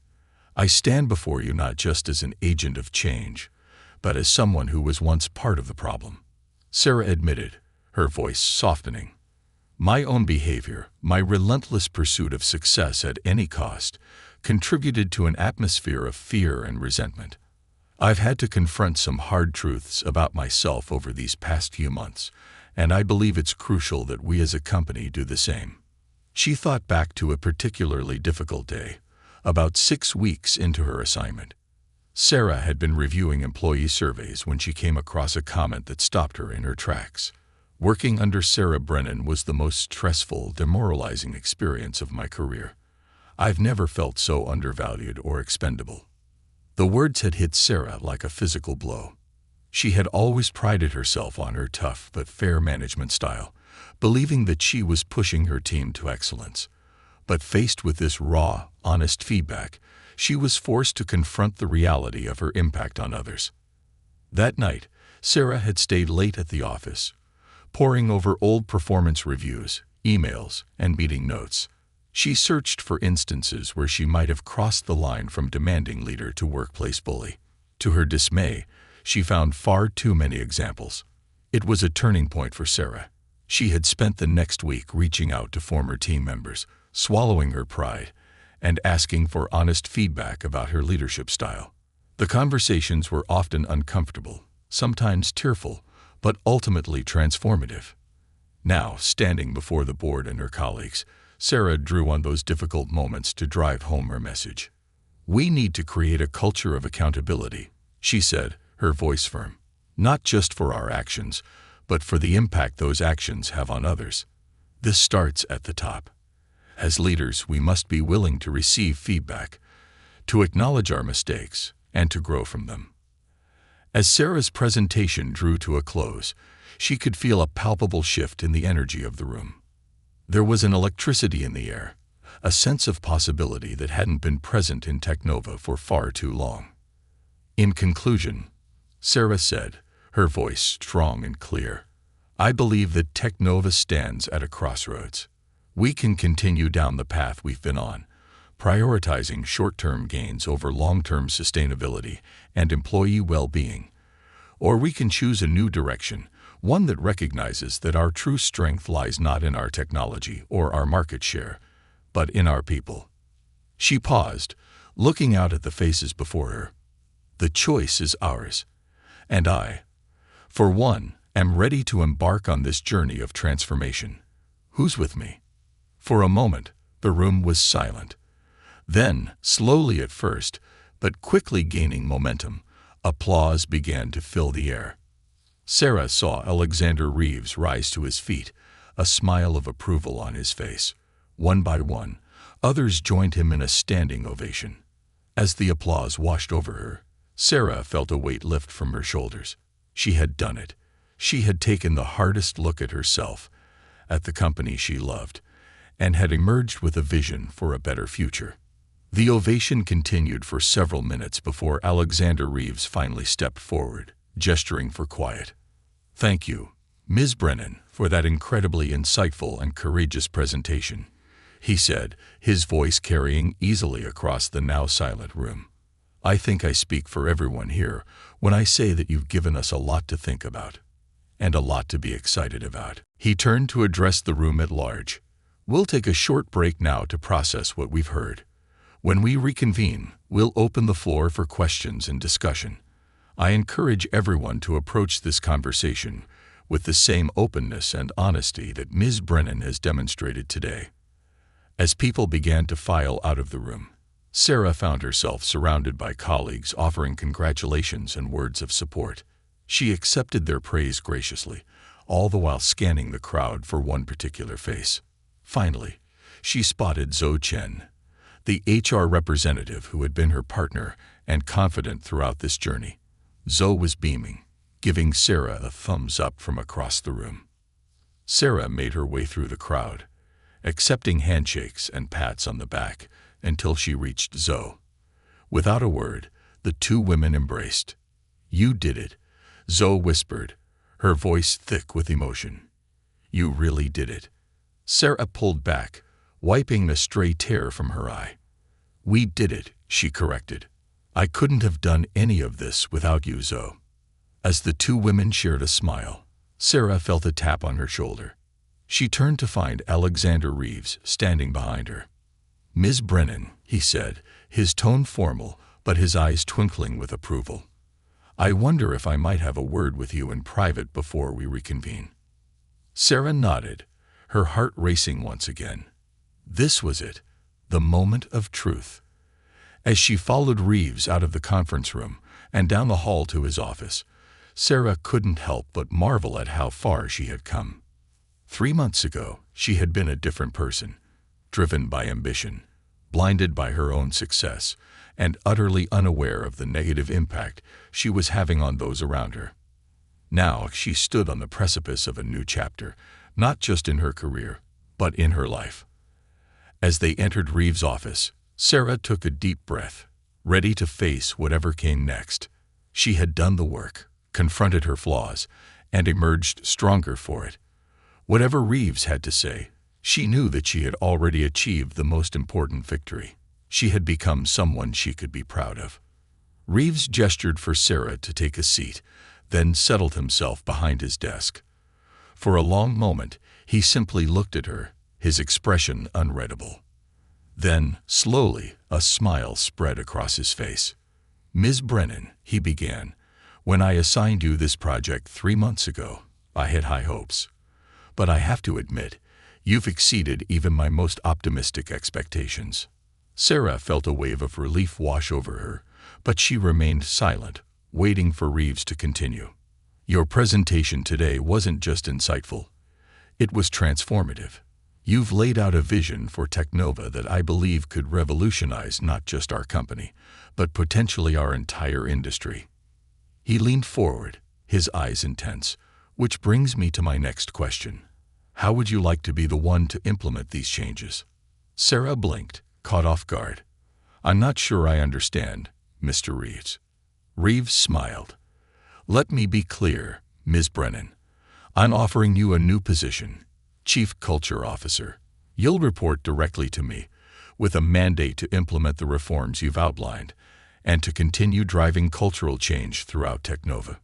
"I stand before you not just as an agent of change, but as someone who was once part of the problem," Sarah admitted, her voice softening. "My own behavior, my relentless pursuit of success at any cost, contributed to an atmosphere of fear and resentment. I've had to confront some hard truths about myself over these past few months, and I believe it's crucial that we as a company do the same." She thought back to a particularly difficult day, about 6 weeks into her assignment. Sarah had been reviewing employee surveys when she came across a comment that stopped her in her tracks. "Working under Sarah Brennan was the most stressful, demoralizing experience of my career. I've never felt so undervalued or expendable." The words had hit Sarah like a physical blow. She had always prided herself on her tough but fair management style, believing that she was pushing her team to excellence. But faced with this raw, honest feedback, she was forced to confront the reality of her impact on others. That night, Sarah had stayed late at the office, poring over old performance reviews, emails, and meeting notes. She searched for instances where she might have crossed the line from demanding leader to workplace bully. To her dismay, she found far too many examples. It was a turning point for Sarah. She had spent the next week reaching out to former team members, swallowing her pride, and asking for honest feedback about her leadership style. The conversations were often uncomfortable, sometimes tearful, but ultimately transformative. Now, standing before the board and her colleagues, Sarah drew on those difficult moments to drive home her message. "We need to create a culture of accountability," she said, her voice firm. "Not just for our actions, but for the impact those actions have on others. This starts at the top. As leaders, we must be willing to receive feedback, to acknowledge our mistakes, and to grow from them." As Sarah's presentation drew to a close, she could feel a palpable shift in the energy of the room. There was an electricity in the air, a sense of possibility that hadn't been present in Technova for far too long. In conclusion, Sarah said, her voice strong and clear, "I believe that Technova stands at a crossroads. We can continue down the path we've been on, prioritizing short-term gains over long-term sustainability and employee well-being. Or we can choose a new direction, one that recognizes that our true strength lies not in our technology or our market share, but in our people." She paused, looking out at the faces before her. "The choice is ours, and I, for one, am ready to embark on this journey of transformation. Who's with me?" For a moment, the room was silent. Then, slowly at first, but quickly gaining momentum, applause began to fill the air. Sarah saw Alexander Reeves rise to his feet, a smile of approval on his face. One by one, others joined him in a standing ovation. As the applause washed over her, Sarah felt a weight lift from her shoulders. She had done it. She had taken the hardest look at herself, at the company she loved, and had emerged with a vision for a better future. The ovation continued for several minutes before Alexander Reeves finally stepped forward, gesturing for quiet. "Thank you, Ms. Brennan, for that incredibly insightful and courageous presentation. he said, his voice carrying easily across the now silent room. I think I speak for everyone here when I say that you've given us a lot to think about, and a lot to be excited about. He turned to address the room at large. We'll take a short break now to process what we've heard. When we reconvene, we'll open the floor for questions and discussion. I encourage everyone to approach this conversation with the same openness and honesty that Ms. Brennan has demonstrated today. As people began to file out of the room, Sarah found herself surrounded by colleagues offering congratulations and words of support. She accepted their praise graciously, all the while scanning the crowd for one particular face. Finally, she spotted Zhou Chen, the HR representative who had been her partner and confidant throughout this journey. Zhou was beaming, giving Sarah a thumbs up from across the room. Sarah made her way through the crowd, accepting handshakes and pats on the back until she reached Zhou. Without a word, the two women embraced. You did it, Zhou whispered, her voice thick with emotion. You really did it. Sarah pulled back, wiping a stray tear from her eye. We did it, she corrected. I couldn't have done any of this without you, Zhou. As the two women shared a smile, Sarah felt a tap on her shoulder. She turned to find Alexander Reeves standing behind her. Ms. Brennan, he said, his tone formal, but his eyes twinkling with approval. I wonder if I might have a word with you in private before we reconvene. Sarah nodded, her heart racing once again. This was it, the moment of truth. As she followed Reeves out of the conference room and down the hall to his office, Sarah couldn't help but marvel at how far she had come. 3 months ago, she had been a different person, driven by ambition, blinded by her own success, and utterly unaware of the negative impact she was having on those around her. Now she stood on the precipice of a new chapter, not just in her career, but in her life. As they entered Reeves' office, Sarah took a deep breath, ready to face whatever came next. She had done the work, confronted her flaws, and emerged stronger for it. Whatever Reeves had to say, she knew that she had already achieved the most important victory. She had become someone she could be proud of. Reeves gestured for Sarah to take a seat, then settled himself behind his desk. For a long moment, he simply looked at her, his expression unreadable. Then, slowly, a smile spread across his face. Ms. Brennan, he began, when I assigned you this project 3 months ago, I had high hopes. But I have to admit, you've exceeded even my most optimistic expectations. Sarah felt a wave of relief wash over her, but she remained silent, waiting for Reeves to continue. Your presentation today wasn't just insightful. It was transformative. You've laid out a vision for Teknova that I believe could revolutionize not just our company, but potentially our entire industry. He leaned forward, his eyes intense, which brings me to my next question. How would you like to be the one to implement these changes? Sarah blinked, caught off guard. I'm not sure I understand, Mr. Reeves. Reeves smiled. Let me be clear, Ms. Brennan. I'm offering you a new position, Chief Culture Officer. You'll report directly to me, with a mandate to implement the reforms you've outlined, and to continue driving cultural change throughout Teknova.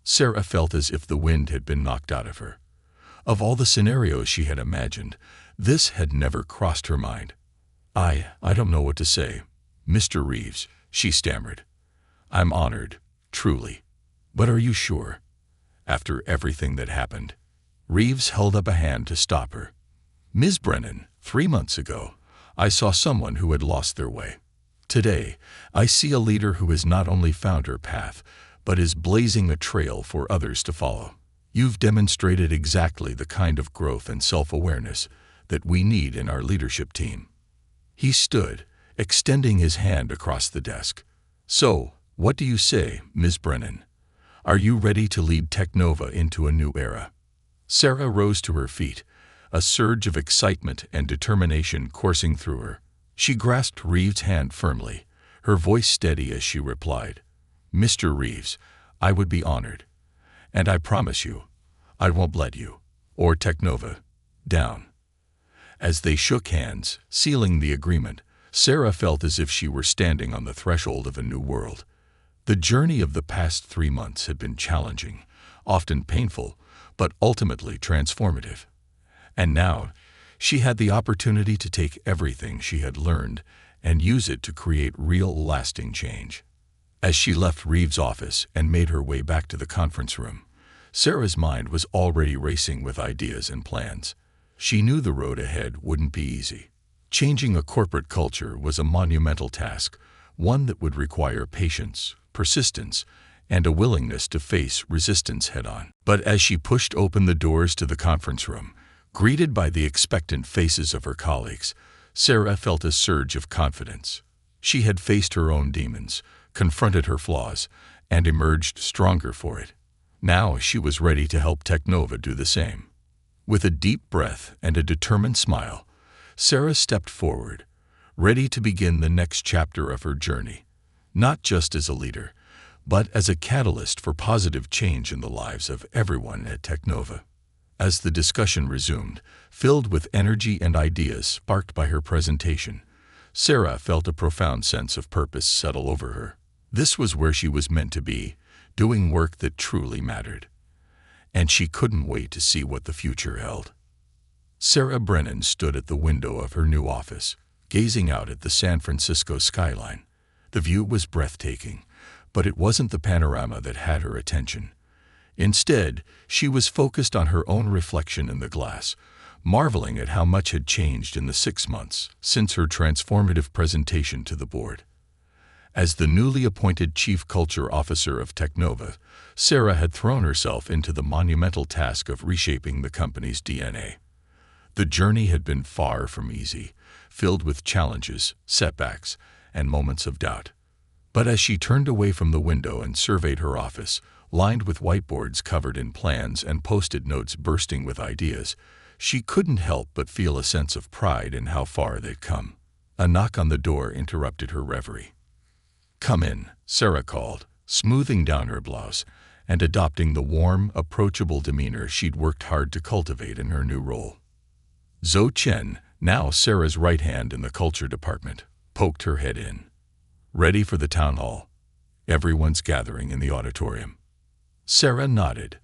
Sarah felt as if the wind had been knocked out of her. Of all the scenarios she had imagined, this had never crossed her mind. I don't know what to say, Mr. Reeves, she stammered. I'm honored, truly. But are you sure? After everything that happened. Reeves held up a hand to stop her. Ms. Brennan, 3 months ago, I saw someone who had lost their way. Today, I see a leader who has not only found her path, but is blazing a trail for others to follow. You've demonstrated exactly the kind of growth and self-awareness that we need in our leadership team. He stood, extending his hand across the desk. So, what do you say, Ms. Brennan? Are you ready to lead Teknova into a new era? Sarah rose to her feet, a surge of excitement and determination coursing through her. She grasped Reeves' hand firmly, her voice steady as she replied, Mr. Reeves, I would be honored. And I promise you, I won't let you, or Teknova, down. As they shook hands, sealing the agreement, Sarah felt as if she were standing on the threshold of a new world. The journey of the past 3 months had been challenging, often painful, but ultimately transformative. And now, she had the opportunity to take everything she had learned and use it to create real, lasting change. As she left Reeves' office and made her way back to the conference room, Sarah's mind was already racing with ideas and plans. She knew the road ahead wouldn't be easy. Changing a corporate culture was a monumental task, one that would require patience, persistence, and a willingness to face resistance head-on. But as she pushed open the doors to the conference room, greeted by the expectant faces of her colleagues, Sarah felt a surge of confidence. She had faced her own demons, confronted her flaws, and emerged stronger for it. Now she was ready to help Teknova do the same. With a deep breath and a determined smile, Sarah stepped forward, ready to begin the next chapter of her journey, not just as a leader, but as a catalyst for positive change in the lives of everyone at Teknova. As the discussion resumed, filled with energy and ideas sparked by her presentation, Sarah felt a profound sense of purpose settle over her. This was where she was meant to be, doing work that truly mattered. And she couldn't wait to see what the future held. Sarah Brennan stood at the window of her new office, gazing out at the San Francisco skyline. The view was breathtaking, but it wasn't the panorama that had her attention. Instead, she was focused on her own reflection in the glass, marveling at how much had changed in the 6 months since her transformative presentation to the board. As the newly appointed Chief Culture Officer of Teknova, Sarah had thrown herself into the monumental task of reshaping the company's DNA. The journey had been far from easy, filled with challenges, setbacks, and moments of doubt. But as she turned away from the window and surveyed her office, lined with whiteboards covered in plans and post-it notes bursting with ideas, she couldn't help but feel a sense of pride in how far they'd come. A knock on the door interrupted her reverie. "Come in," Sarah called, smoothing down her blouse and adopting the warm, approachable demeanor she'd worked hard to cultivate in her new role. Zhou Chen, now Sarah's right hand in the culture department, poked her head in. "Ready for the town hall? Everyone's gathering in the auditorium." Sarah nodded,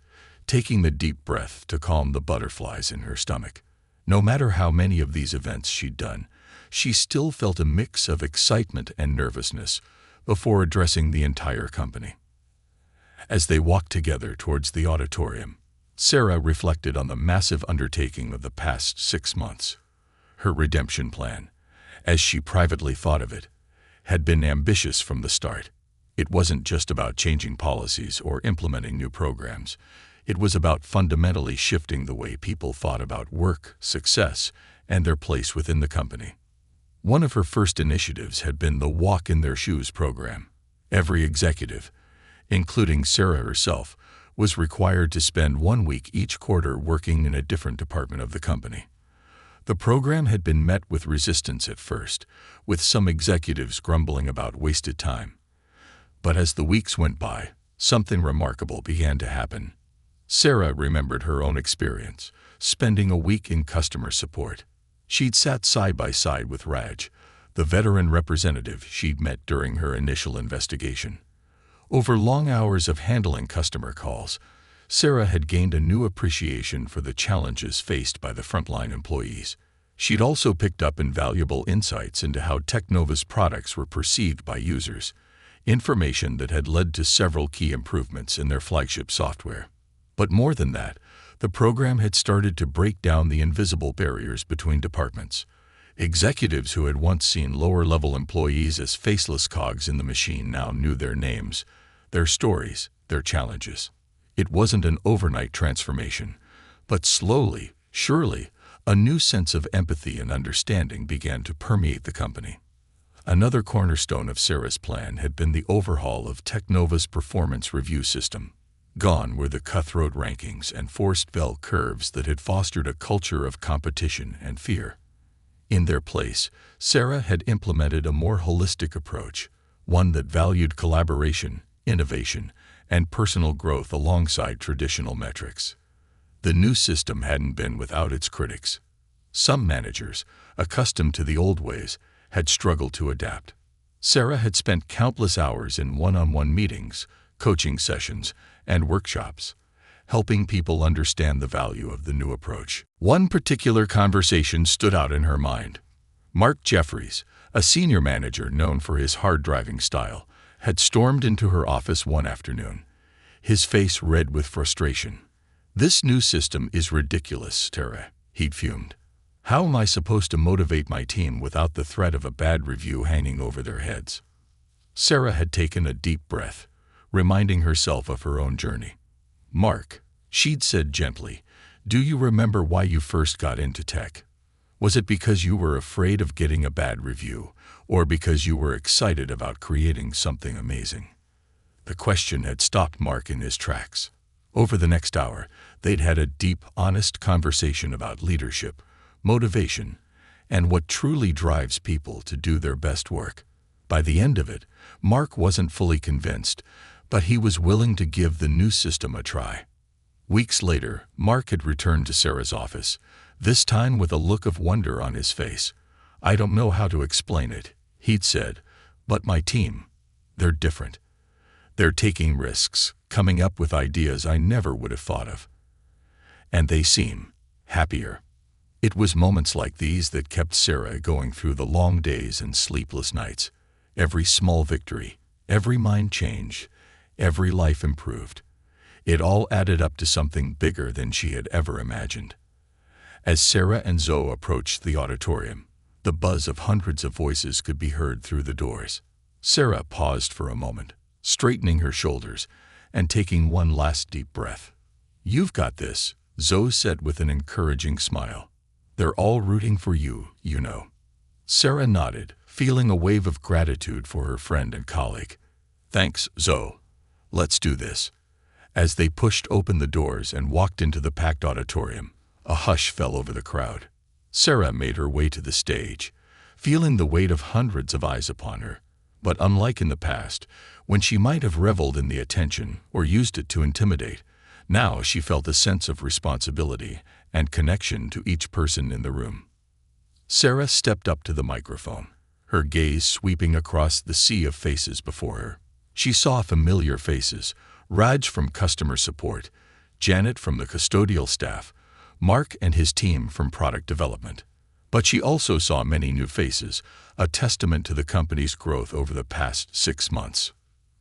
taking the deep breath to calm the butterflies in her stomach. No matter how many of these events she'd done, she still felt a mix of excitement and nervousness before addressing the entire company. As they walked together towards the auditorium, Sarah reflected on the massive undertaking of the past 6 months. Her redemption plan, as she privately thought of it, had been ambitious from the start. It wasn't just about changing policies or implementing new programs. It was about fundamentally shifting the way people thought about work, success, and their place within the company. One of her first initiatives had been the Walk in Their Shoes program. Every executive, including Sarah herself, was required to spend 1 week each quarter working in a different department of the company. The program had been met with resistance at first, with some executives grumbling about wasted time. But as the weeks went by, something remarkable began to happen. Sarah remembered her own experience, spending a week in customer support. She'd sat side by side with Raj, the veteran representative she'd met during her initial investigation. Over long hours of handling customer calls, Sarah had gained a new appreciation for the challenges faced by the frontline employees. She'd also picked up invaluable insights into how Teknova's products were perceived by users, information that had led to several key improvements in their flagship software. But more than that, the program had started to break down the invisible barriers between departments. Executives who had once seen lower-level employees as faceless cogs in the machine now knew their names, their stories, their challenges. It wasn't an overnight transformation, but slowly, surely, a new sense of empathy and understanding began to permeate the company. Another cornerstone of Sarah's plan had been the overhaul of Teknova's performance review system. Gone were the cutthroat rankings and forced bell curves that had fostered a culture of competition and fear. In their place, Sarah had implemented a more holistic approach, one that valued collaboration, innovation, and personal growth alongside traditional metrics. The new system hadn't been without its critics. Some managers, accustomed to the old ways, had struggled to adapt. Sarah had spent countless hours in one-on-one meetings, coaching sessions, and workshops, helping people understand the value of the new approach. One particular conversation stood out in her mind. Mark Jeffries, a senior manager known for his hard-driving style, had stormed into her office one afternoon, his face red with frustration. "This new system is ridiculous, Tara," he'd fumed. "How am I supposed to motivate my team without the threat of a bad review hanging over their heads?" Sarah had taken a deep breath, reminding herself of her own journey. "Mark," she'd said gently, "do you remember why you first got into tech? Was it because you were afraid of getting a bad review, or because you were excited about creating something amazing?" The question had stopped Mark in his tracks. Over the next hour, they'd had a deep, honest conversation about leadership, motivation, and what truly drives people to do their best work. By the end of it, Mark wasn't fully convinced, but he was willing to give the new system a try. Weeks later, Mark had returned to Sarah's office, this time with a look of wonder on his face. "I don't know how to explain it," he'd said, "but my team, they're different. They're taking risks, coming up with ideas I never would have thought of. And they seem happier." It was moments like these that kept Sarah going through the long days and sleepless nights. Every small victory, every mind change, every life improved. It all added up to something bigger than she had ever imagined. As Sarah and Zoe approached the auditorium, the buzz of hundreds of voices could be heard through the doors. Sarah paused for a moment, straightening her shoulders and taking one last deep breath. "You've got this," Zoe said with an encouraging smile. "They're all rooting for you, you know." Sarah nodded, feeling a wave of gratitude for her friend and colleague. "Thanks, Zoe. Let's do this." As they pushed open the doors and walked into the packed auditorium, a hush fell over the crowd. Sarah made her way to the stage, feeling the weight of hundreds of eyes upon her. But unlike in the past, when she might have reveled in the attention or used it to intimidate, now she felt a sense of responsibility and connection to each person in the room. Sarah stepped up to the microphone, her gaze sweeping across the sea of faces before her. She saw familiar faces: Raj from customer support, Janet from the custodial staff, Mark and his team from product development. But she also saw many new faces, a testament to the company's growth over the past 6 months.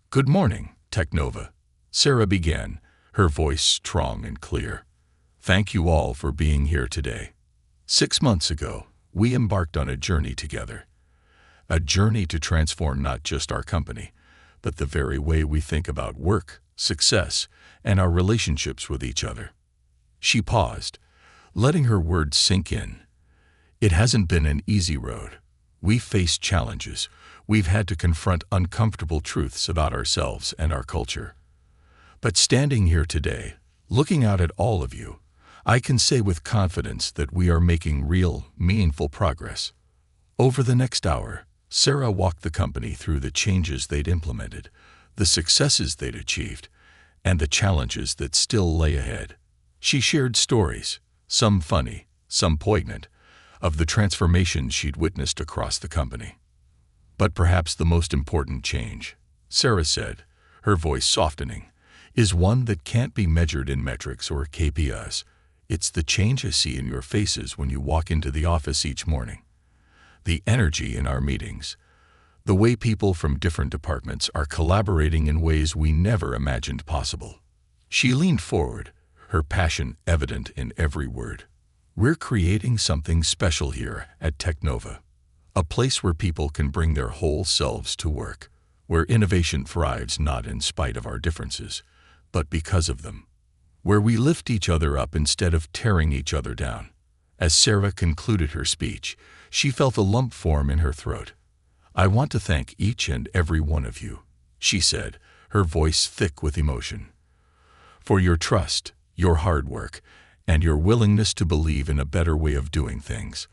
"Good morning, Technova," Sarah began, her voice strong and clear. "Thank you all for being here today. 6 months ago, we embarked on a journey together. A journey to transform not just our company, but the very way we think about work, success, and our relationships with each other." She paused, letting her words sink in. "It hasn't been an easy road. We've faced challenges. We've had to confront uncomfortable truths about ourselves and our culture. But standing here today, looking out at all of you, I can say with confidence that we are making real, meaningful progress." Over the next hour, Sarah walked the company through the changes they'd implemented, the successes they'd achieved, and the challenges that still lay ahead. She shared stories, some funny, some poignant, of the transformations she'd witnessed across the company. "But perhaps the most important change," Sarah said, her voice softening, "is one that can't be measured in metrics or KPIs. It's the change I see in your faces when you walk into the office each morning. The energy in our meetings. The way people from different departments are collaborating in ways we never imagined possible." She leaned forward, her passion evident in every word. "We're creating something special here at Technova. A place where people can bring their whole selves to work, where innovation thrives not in spite of our differences, but because of them. Where we lift each other up instead of tearing each other down." As Sarah concluded her speech, she felt a lump form in her throat. "I want to thank each and every one of you," she said, her voice thick with emotion, "for your trust, your hard work, and your willingness to believe in a better way of doing things.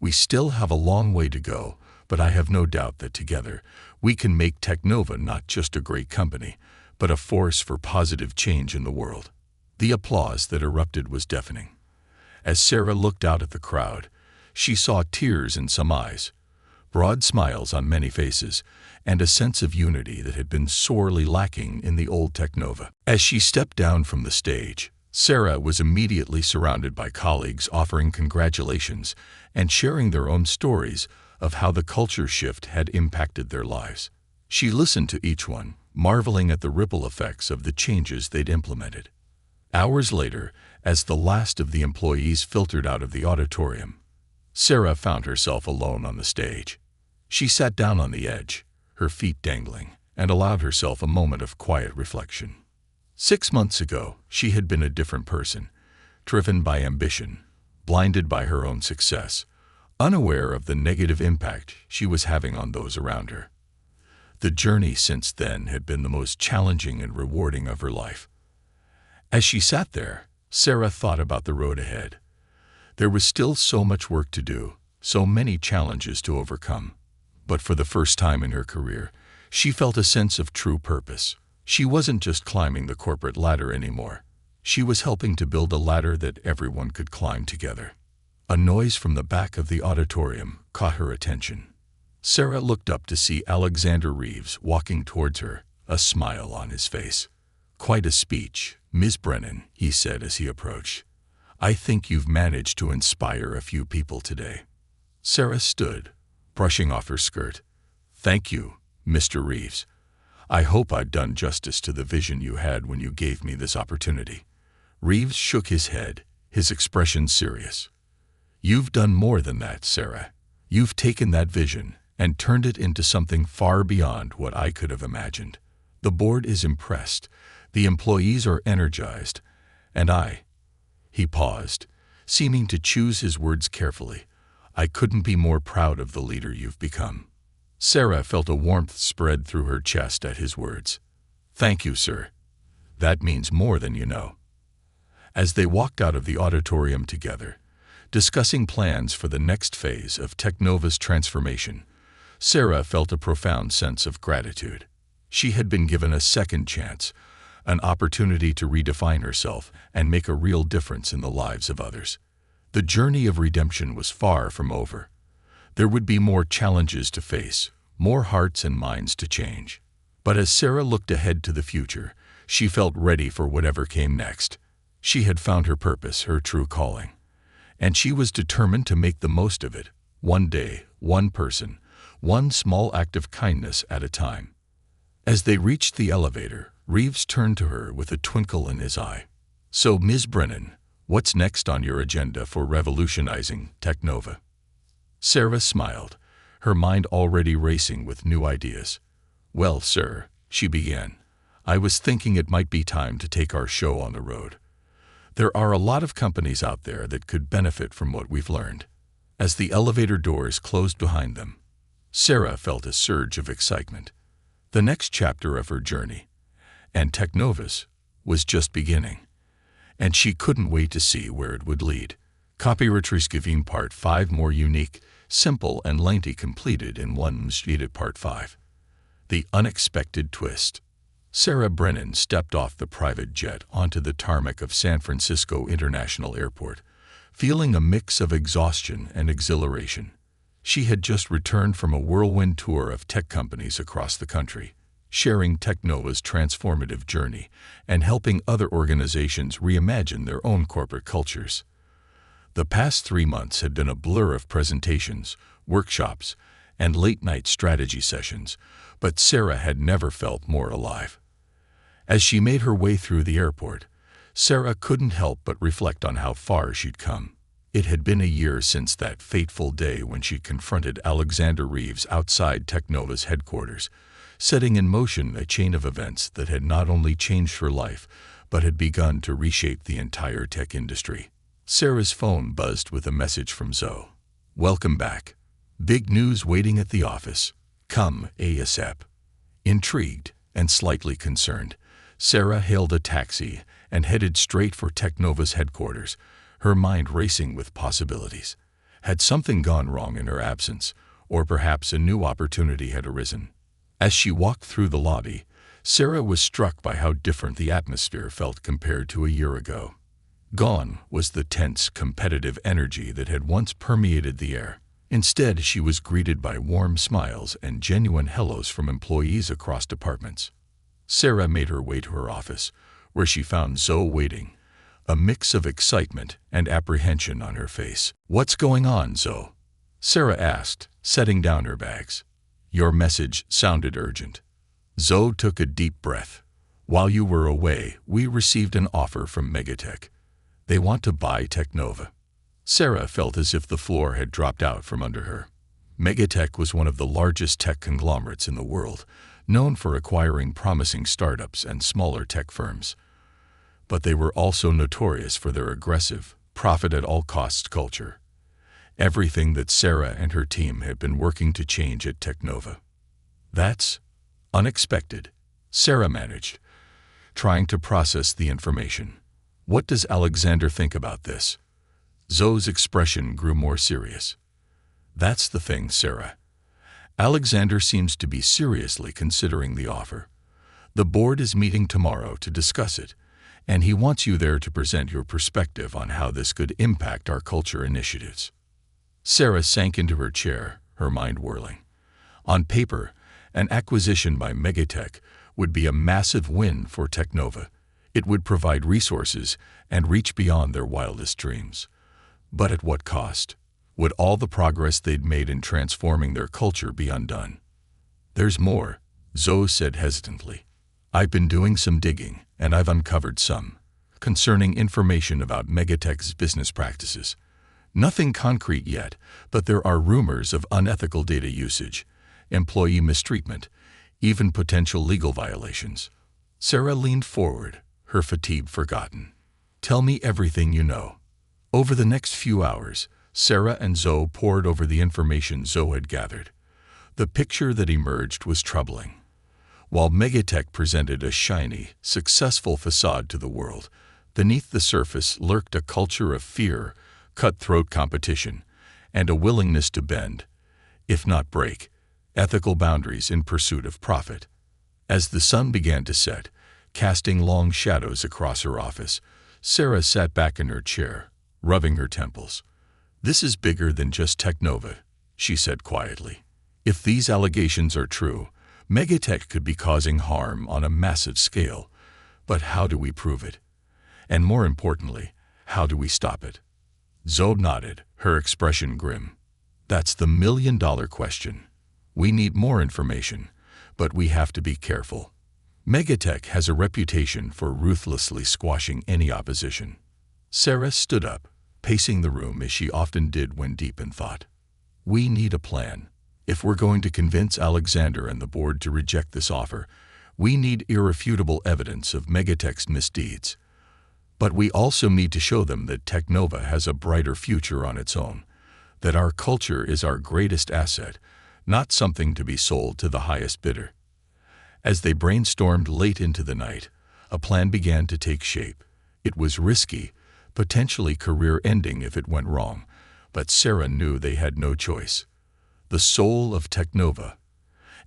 We still have a long way to go, but I have no doubt that together we can make Technova not just a great company, but a force for positive change in the world." The applause that erupted was deafening. As Sarah looked out at the crowd, She saw tears in some eyes, broad smiles on many faces, and a sense of unity that had been sorely lacking in the old Technova. As she stepped down from the stage, Sarah was immediately surrounded by colleagues offering congratulations and sharing their own stories of how the culture shift had impacted their lives. She listened to each one, marveling at the ripple effects of the changes they'd implemented. Hours later, as the last of the employees filtered out of the auditorium, Sarah found herself alone on the stage. She sat down on the edge, her feet dangling, and allowed herself a moment of quiet reflection. 6 months ago, she had been a different person, driven by ambition, blinded by her own success, unaware of the negative impact she was having on those around her. The journey since then had been the most challenging and rewarding of her life. As she sat there, Sarah thought about the road ahead. There was still so much work to do, so many challenges to overcome. But for the first time in her career, she felt a sense of true purpose. She wasn't just climbing the corporate ladder anymore. She was helping to build a ladder that everyone could climb together. A noise from the back of the auditorium caught her attention. Sarah looked up to see Alexander Reeves walking towards her, a smile on his face. "Quite a speech, Ms. Brennan," he said as he approached. "I think you've managed to inspire a few people today." Sarah stood, brushing off her skirt. "Thank you, Mr. Reeves. I hope I've done justice to the vision you had when you gave me this opportunity." Reeves shook his head, his expression serious. "You've done more than that, Sarah. You've taken that vision and turned it into something far beyond what I could have imagined. The board is impressed, the employees are energized, and He paused, seeming to choose his words carefully. "I couldn't be more proud of the leader you've become." Sarah felt a warmth spread through her chest at his words. "Thank you, sir. That means more than you know." As they walked out of the auditorium together, discussing plans for the next phase of Technova's transformation, Sarah felt a profound sense of gratitude. She had been given a second chance, an opportunity to redefine herself and make a real difference in the lives of others. The journey of redemption was far from over. There would be more challenges to face, more hearts and minds to change. But as Sarah looked ahead to the future, she felt ready for whatever came next. She had found her purpose, her true calling, and she was determined to make the most of it, one day, one person, one small act of kindness at a time. As they reached the elevator, Reeves turned to her with a twinkle in his eye. "So, Ms. Brennan, what's next on your agenda for revolutionizing Technova?" Sarah smiled, her mind already racing with new ideas. "Well, sir," she began, "I was thinking it might be time to take our show on the road. There are a lot of companies out there that could benefit from what we've learned." As the elevator doors closed behind them, Sarah felt a surge of excitement. The next chapter of her journey, and Technova's, was just beginning, and she couldn't wait to see where it would lead. Reactivated Part 5 more unique, simple and lengthy completed in one sheet at Part 5. The unexpected twist. Sarah Brennan stepped off the private jet onto the tarmac of San Francisco International Airport, feeling a mix of exhaustion and exhilaration. She had just returned from a whirlwind tour of tech companies across the country, sharing Technova's transformative journey and helping other organizations reimagine their own corporate cultures. The past 3 months had been a blur of presentations, workshops, and late-night strategy sessions, but Sarah had never felt more alive. As she made her way through the airport, Sarah couldn't help but reflect on how far she'd come. It had been a year since that fateful day when she confronted Alexander Reeves outside Technova's headquarters, setting in motion a chain of events that had not only changed her life, but had begun to reshape the entire tech industry. Sarah's phone buzzed with a message from Zoe. "Welcome back. Big news waiting at the office. Come ASAP." Intrigued and slightly concerned, Sarah hailed a taxi and headed straight for Technova's headquarters, her mind racing with possibilities. Had something gone wrong in her absence, or perhaps a new opportunity had arisen? As she walked through the lobby, Sarah was struck by how different the atmosphere felt compared to a year ago. Gone was the tense, competitive energy that had once permeated the air. Instead, she was greeted by warm smiles and genuine hellos from employees across departments. Sarah made her way to her office, where she found Zoe waiting, a mix of excitement and apprehension on her face. "What's going on, Zoe?" Sarah asked, setting down her bags. "Your message sounded urgent." Zoe took a deep breath. "While you were away, we received an offer from Megatech. They want to buy Technova." Sarah felt as if the floor had dropped out from under her. Megatech was one of the largest tech conglomerates in the world, known for acquiring promising startups and smaller tech firms. But they were also notorious for their aggressive, profit-at-all-costs culture. Everything that Sarah and her team had been working to change at Technova. "That's unexpected," Sarah managed, trying to process the information. "What does Alexander think about this?" Zoe's expression grew more serious. "That's the thing, Sarah. Alexander seems to be seriously considering the offer. The board is meeting tomorrow to discuss it, and he wants you there to present your perspective on how this could impact our culture initiatives." Sarah sank into her chair, her mind whirling. On paper, an acquisition by Megatech would be a massive win for Technova. It would provide resources and reach beyond their wildest dreams. But at what cost? Would all the progress they'd made in transforming their culture be undone? "There's more," Zoe said hesitantly. "I've been doing some digging, and I've uncovered some concerning information about Megatech's business practices. Nothing concrete yet, but there are rumors of unethical data usage, employee mistreatment, even potential legal violations." Sarah leaned forward, her fatigue forgotten. "Tell me everything you know." Over the next few hours, Sarah and Zoe pored over the information Zoe had gathered. The picture that emerged was troubling. While Megatech presented a shiny, successful facade to the world, beneath the surface lurked a culture of fear, cutthroat competition, and a willingness to bend, if not break, ethical boundaries in pursuit of profit. As the sun began to set, casting long shadows across her office, Sarah sat back in her chair, rubbing her temples. "This is bigger than just Technova," she said quietly. "If these allegations are true, Megatech could be causing harm on a massive scale. But how do we prove it? And more importantly, how do we stop it?" Zoe nodded, her expression grim. "That's the million-dollar question. We need more information, but we have to be careful. Megatech has a reputation for ruthlessly squashing any opposition." Sarah stood up, pacing the room as she often did when deep in thought. "We need a plan. If we're going to convince Alexander and the board to reject this offer, we need irrefutable evidence of Megatech's misdeeds. But we also need to show them that Technova has a brighter future on its own, that our culture is our greatest asset, not something to be sold to the highest bidder." As they brainstormed late into the night, a plan began to take shape. It was risky, potentially career-ending if it went wrong, but Sarah knew they had no choice. The soul of Technova,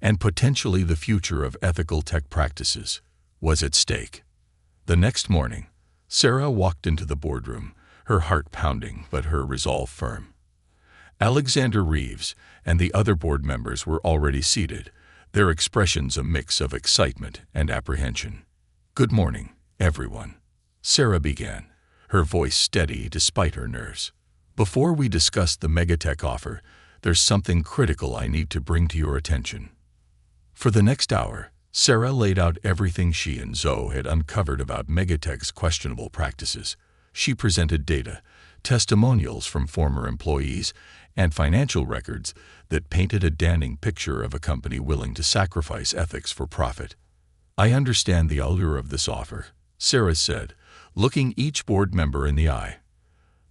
and potentially the future of ethical tech practices, was at stake. The next morning, Sarah walked into the boardroom, her heart pounding but her resolve firm. Alexander Reeves and the other board members were already seated, their expressions a mix of excitement and apprehension. "Good morning, everyone," Sarah began, her voice steady despite her nerves. "Before we discuss the Megatech offer, there's something critical I need to bring to your attention." For the next hour, Sarah laid out everything she and Zoe had uncovered about Megatech's questionable practices. She presented data, testimonials from former employees, and financial records that painted a damning picture of a company willing to sacrifice ethics for profit. "I understand the allure of this offer," Sarah said, looking each board member in the eye.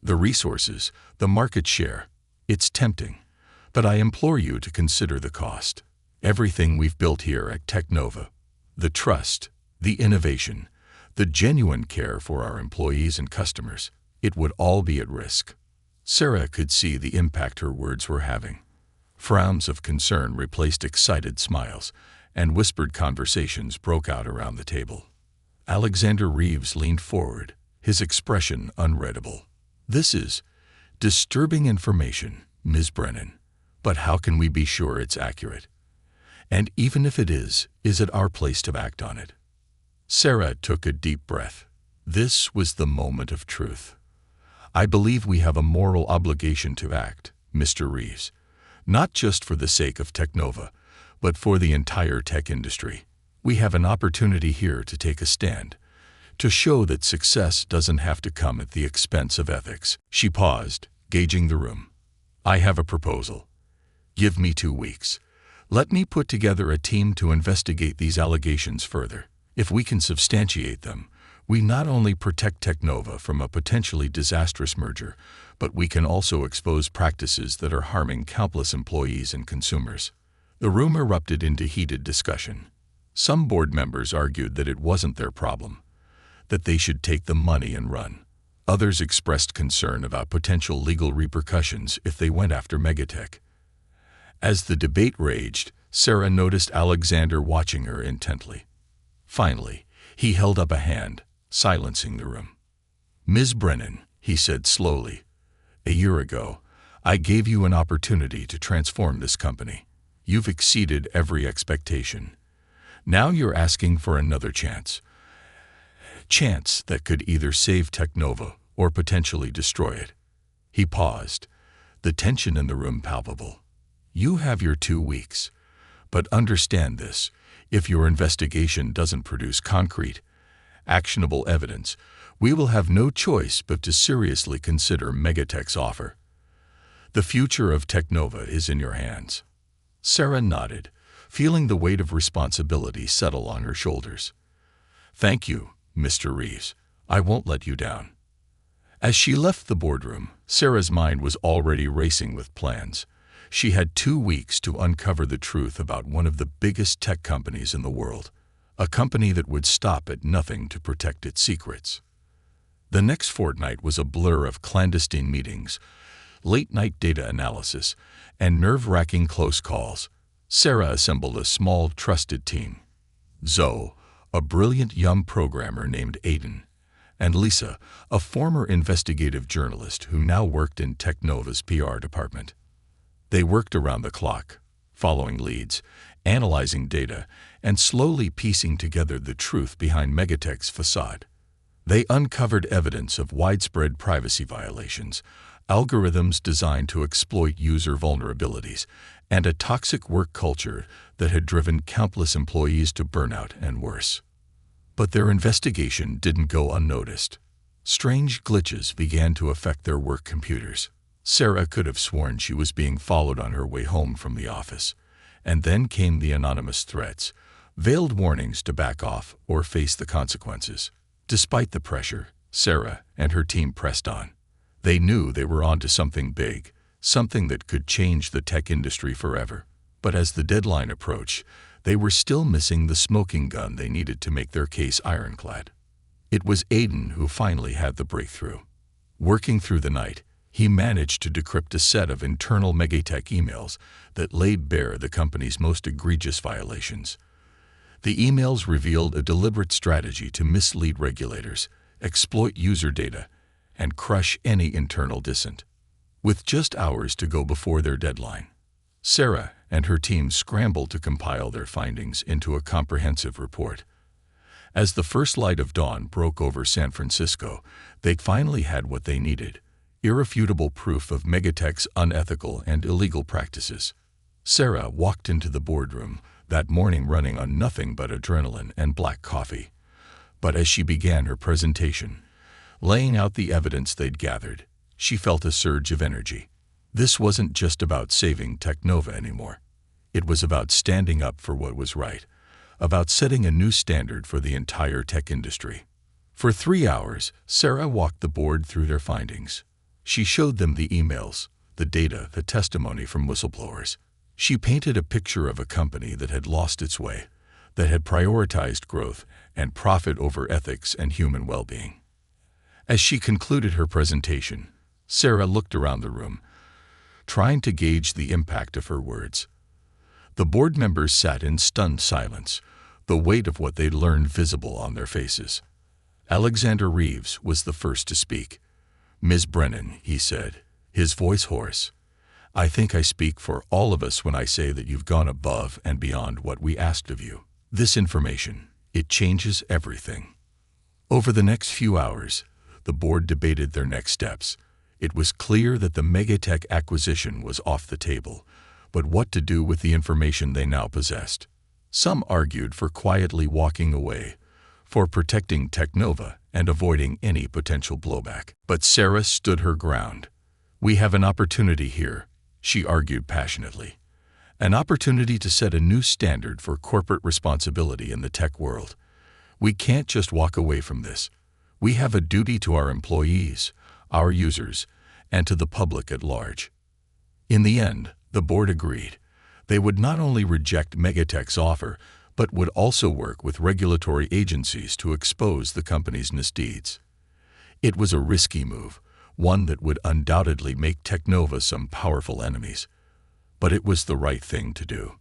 "The resources, the market share, it's tempting. But I implore you to consider the cost. Everything we've built here at Technova, the trust, the innovation, the genuine care for our employees and customers, it would all be at risk." Sarah could see the impact her words were having. Frowns of concern replaced excited smiles, and whispered conversations broke out around the table. Alexander Reeves leaned forward, his expression unreadable. "This is disturbing information, Ms. Brennan, but how can we be sure it's accurate? And even if it is it our place to act on it?" Sarah took a deep breath. This was the moment of truth. "I believe we have a moral obligation to act, Mr. Reeves, not just for the sake of Technova, but for the entire tech industry. We have an opportunity here to take a stand, to show that success doesn't have to come at the expense of ethics." She paused, gauging the room. "I have a proposal. Give me 2 weeks. Let me put together a team to investigate these allegations further. If we can substantiate them, we not only protect Technova from a potentially disastrous merger, but we can also expose practices that are harming countless employees and consumers." The room erupted into heated discussion. Some board members argued that it wasn't their problem, that they should take the money and run. Others expressed concern about potential legal repercussions if they went after Megatech. As the debate raged, Sarah noticed Alexander watching her intently. Finally, he held up a hand, silencing the room. "Ms. Brennan," he said slowly, "a year ago, I gave you an opportunity to transform this company. You've exceeded every expectation. Now you're asking for another chance. Chance that could either save Technova or potentially destroy it." He paused, the tension in the room palpable. "You have your 2 weeks. But understand this, if your investigation doesn't produce concrete, actionable evidence, we will have no choice but to seriously consider Megatech's offer. The future of Technova is in your hands." Sarah nodded, feeling the weight of responsibility settle on her shoulders. "Thank you, Mr. Reeves. I won't let you down." As she left the boardroom, Sarah's mind was already racing with plans. She had 2 weeks to uncover the truth about one of the biggest tech companies in the world, a company that would stop at nothing to protect its secrets. The next fortnight was a blur of clandestine meetings, late-night data analysis, and nerve-wracking close calls. Sarah assembled a small, trusted team. Zoe, a brilliant young programmer named Aiden, and Lisa, a former investigative journalist who now worked in Technova's PR department. They worked around the clock, following leads, analyzing data, and slowly piecing together the truth behind Megatech's facade. They uncovered evidence of widespread privacy violations, algorithms designed to exploit user vulnerabilities, and a toxic work culture that had driven countless employees to burnout and worse. But their investigation didn't go unnoticed. Strange glitches began to affect their work computers. Sarah could have sworn she was being followed on her way home from the office. And then came the anonymous threats, veiled warnings to back off or face the consequences. Despite the pressure, Sarah and her team pressed on. They knew they were onto something big, something that could change the tech industry forever. But as the deadline approached, they were still missing the smoking gun they needed to make their case ironclad. It was Aiden who finally had the breakthrough. Working through the night, he managed to decrypt a set of internal Megatech emails that laid bare the company's most egregious violations. The emails revealed a deliberate strategy to mislead regulators, exploit user data, and crush any internal dissent. With just hours to go before their deadline, Sarah and her team scrambled to compile their findings into a comprehensive report. As the first light of dawn broke over San Francisco, they finally had what they needed: irrefutable proof of Megatech's unethical and illegal practices. Sarah walked into the boardroom that morning running on nothing but adrenaline and black coffee. But as she began her presentation, laying out the evidence they'd gathered, she felt a surge of energy. This wasn't just about saving Technova anymore. It was about standing up for what was right, about setting a new standard for the entire tech industry. For 3 hours, Sarah walked the board through their findings. She showed them the emails, the data, the testimony from whistleblowers. She painted a picture of a company that had lost its way, that had prioritized growth and profit over ethics and human well-being. As she concluded her presentation, Sarah looked around the room, trying to gauge the impact of her words. The board members sat in stunned silence, the weight of what they'd learned visible on their faces. Alexander Reeves was the first to speak. "Ms. Brennan," he said, his voice hoarse, "I think I speak for all of us when I say that you've gone above and beyond what we asked of you. This information, it changes everything." Over the next few hours, the board debated their next steps. It was clear that the Megatech acquisition was off the table, but what to do with the information they now possessed? Some argued for quietly walking away, for protecting Technova and avoiding any potential blowback. But Sarah stood her ground. "We have an opportunity here," she argued passionately. "An opportunity to set a new standard for corporate responsibility in the tech world. We can't just walk away from this. We have a duty to our employees, our users, and to the public at large." In the end, the board agreed. They would not only reject Megatech's offer, but would also work with regulatory agencies to expose the company's misdeeds. It was a risky move, one that would undoubtedly make Technova some powerful enemies. But it was the right thing to do.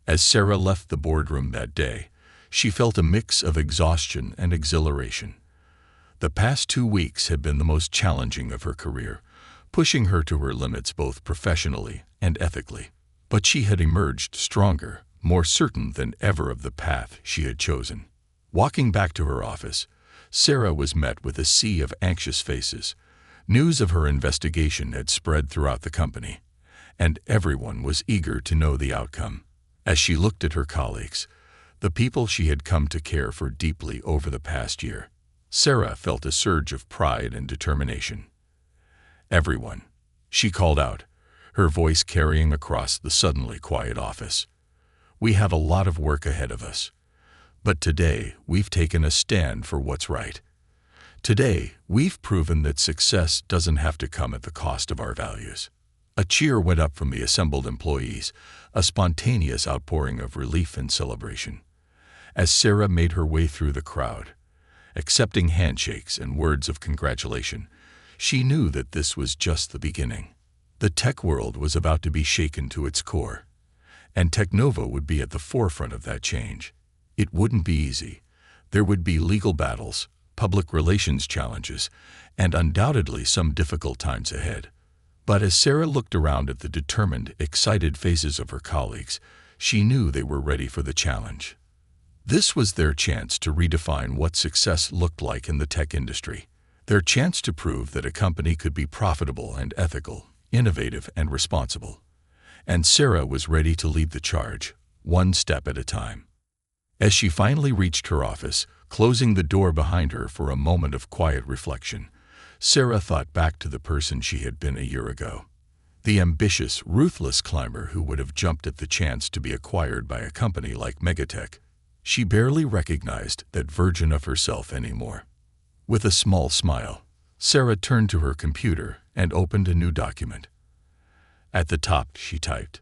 As Sarah left the boardroom that day, she felt a mix of exhaustion and exhilaration. The past 2 weeks had been the most challenging of her career, pushing her to her limits both professionally and ethically. But she had emerged stronger, more certain than ever of the path she had chosen. Walking back to her office, Sarah was met with a sea of anxious faces. News of her investigation had spread throughout the company, and everyone was eager to know the outcome. As she looked at her colleagues, the people she had come to care for deeply over the past year, Sarah felt a surge of pride and determination. "Everyone," she called out, her voice carrying across the suddenly quiet office. "We have a lot of work ahead of us. But today, we've taken a stand for what's right. Today, we've proven that success doesn't have to come at the cost of our values." A cheer went up from the assembled employees, a spontaneous outpouring of relief and celebration. As Sarah made her way through the crowd, accepting handshakes and words of congratulation, she knew that this was just the beginning. The tech world was about to be shaken to its core, and Technova would be at the forefront of that change. It wouldn't be easy. There would be legal battles, public relations challenges, and undoubtedly some difficult times ahead. But as Sarah looked around at the determined, excited faces of her colleagues, she knew they were ready for the challenge. This was their chance to redefine what success looked like in the tech industry, their chance to prove that a company could be profitable and ethical, innovative and responsible. And Sarah was ready to lead the charge, one step at a time. As she finally reached her office, closing the door behind her for a moment of quiet reflection, Sarah thought back to the person she had been a year ago. The ambitious, ruthless climber who would have jumped at the chance to be acquired by a company like Megatech. She barely recognized that version of herself anymore. With a small smile, Sarah turned to her computer and opened a new document. At the top, she typed,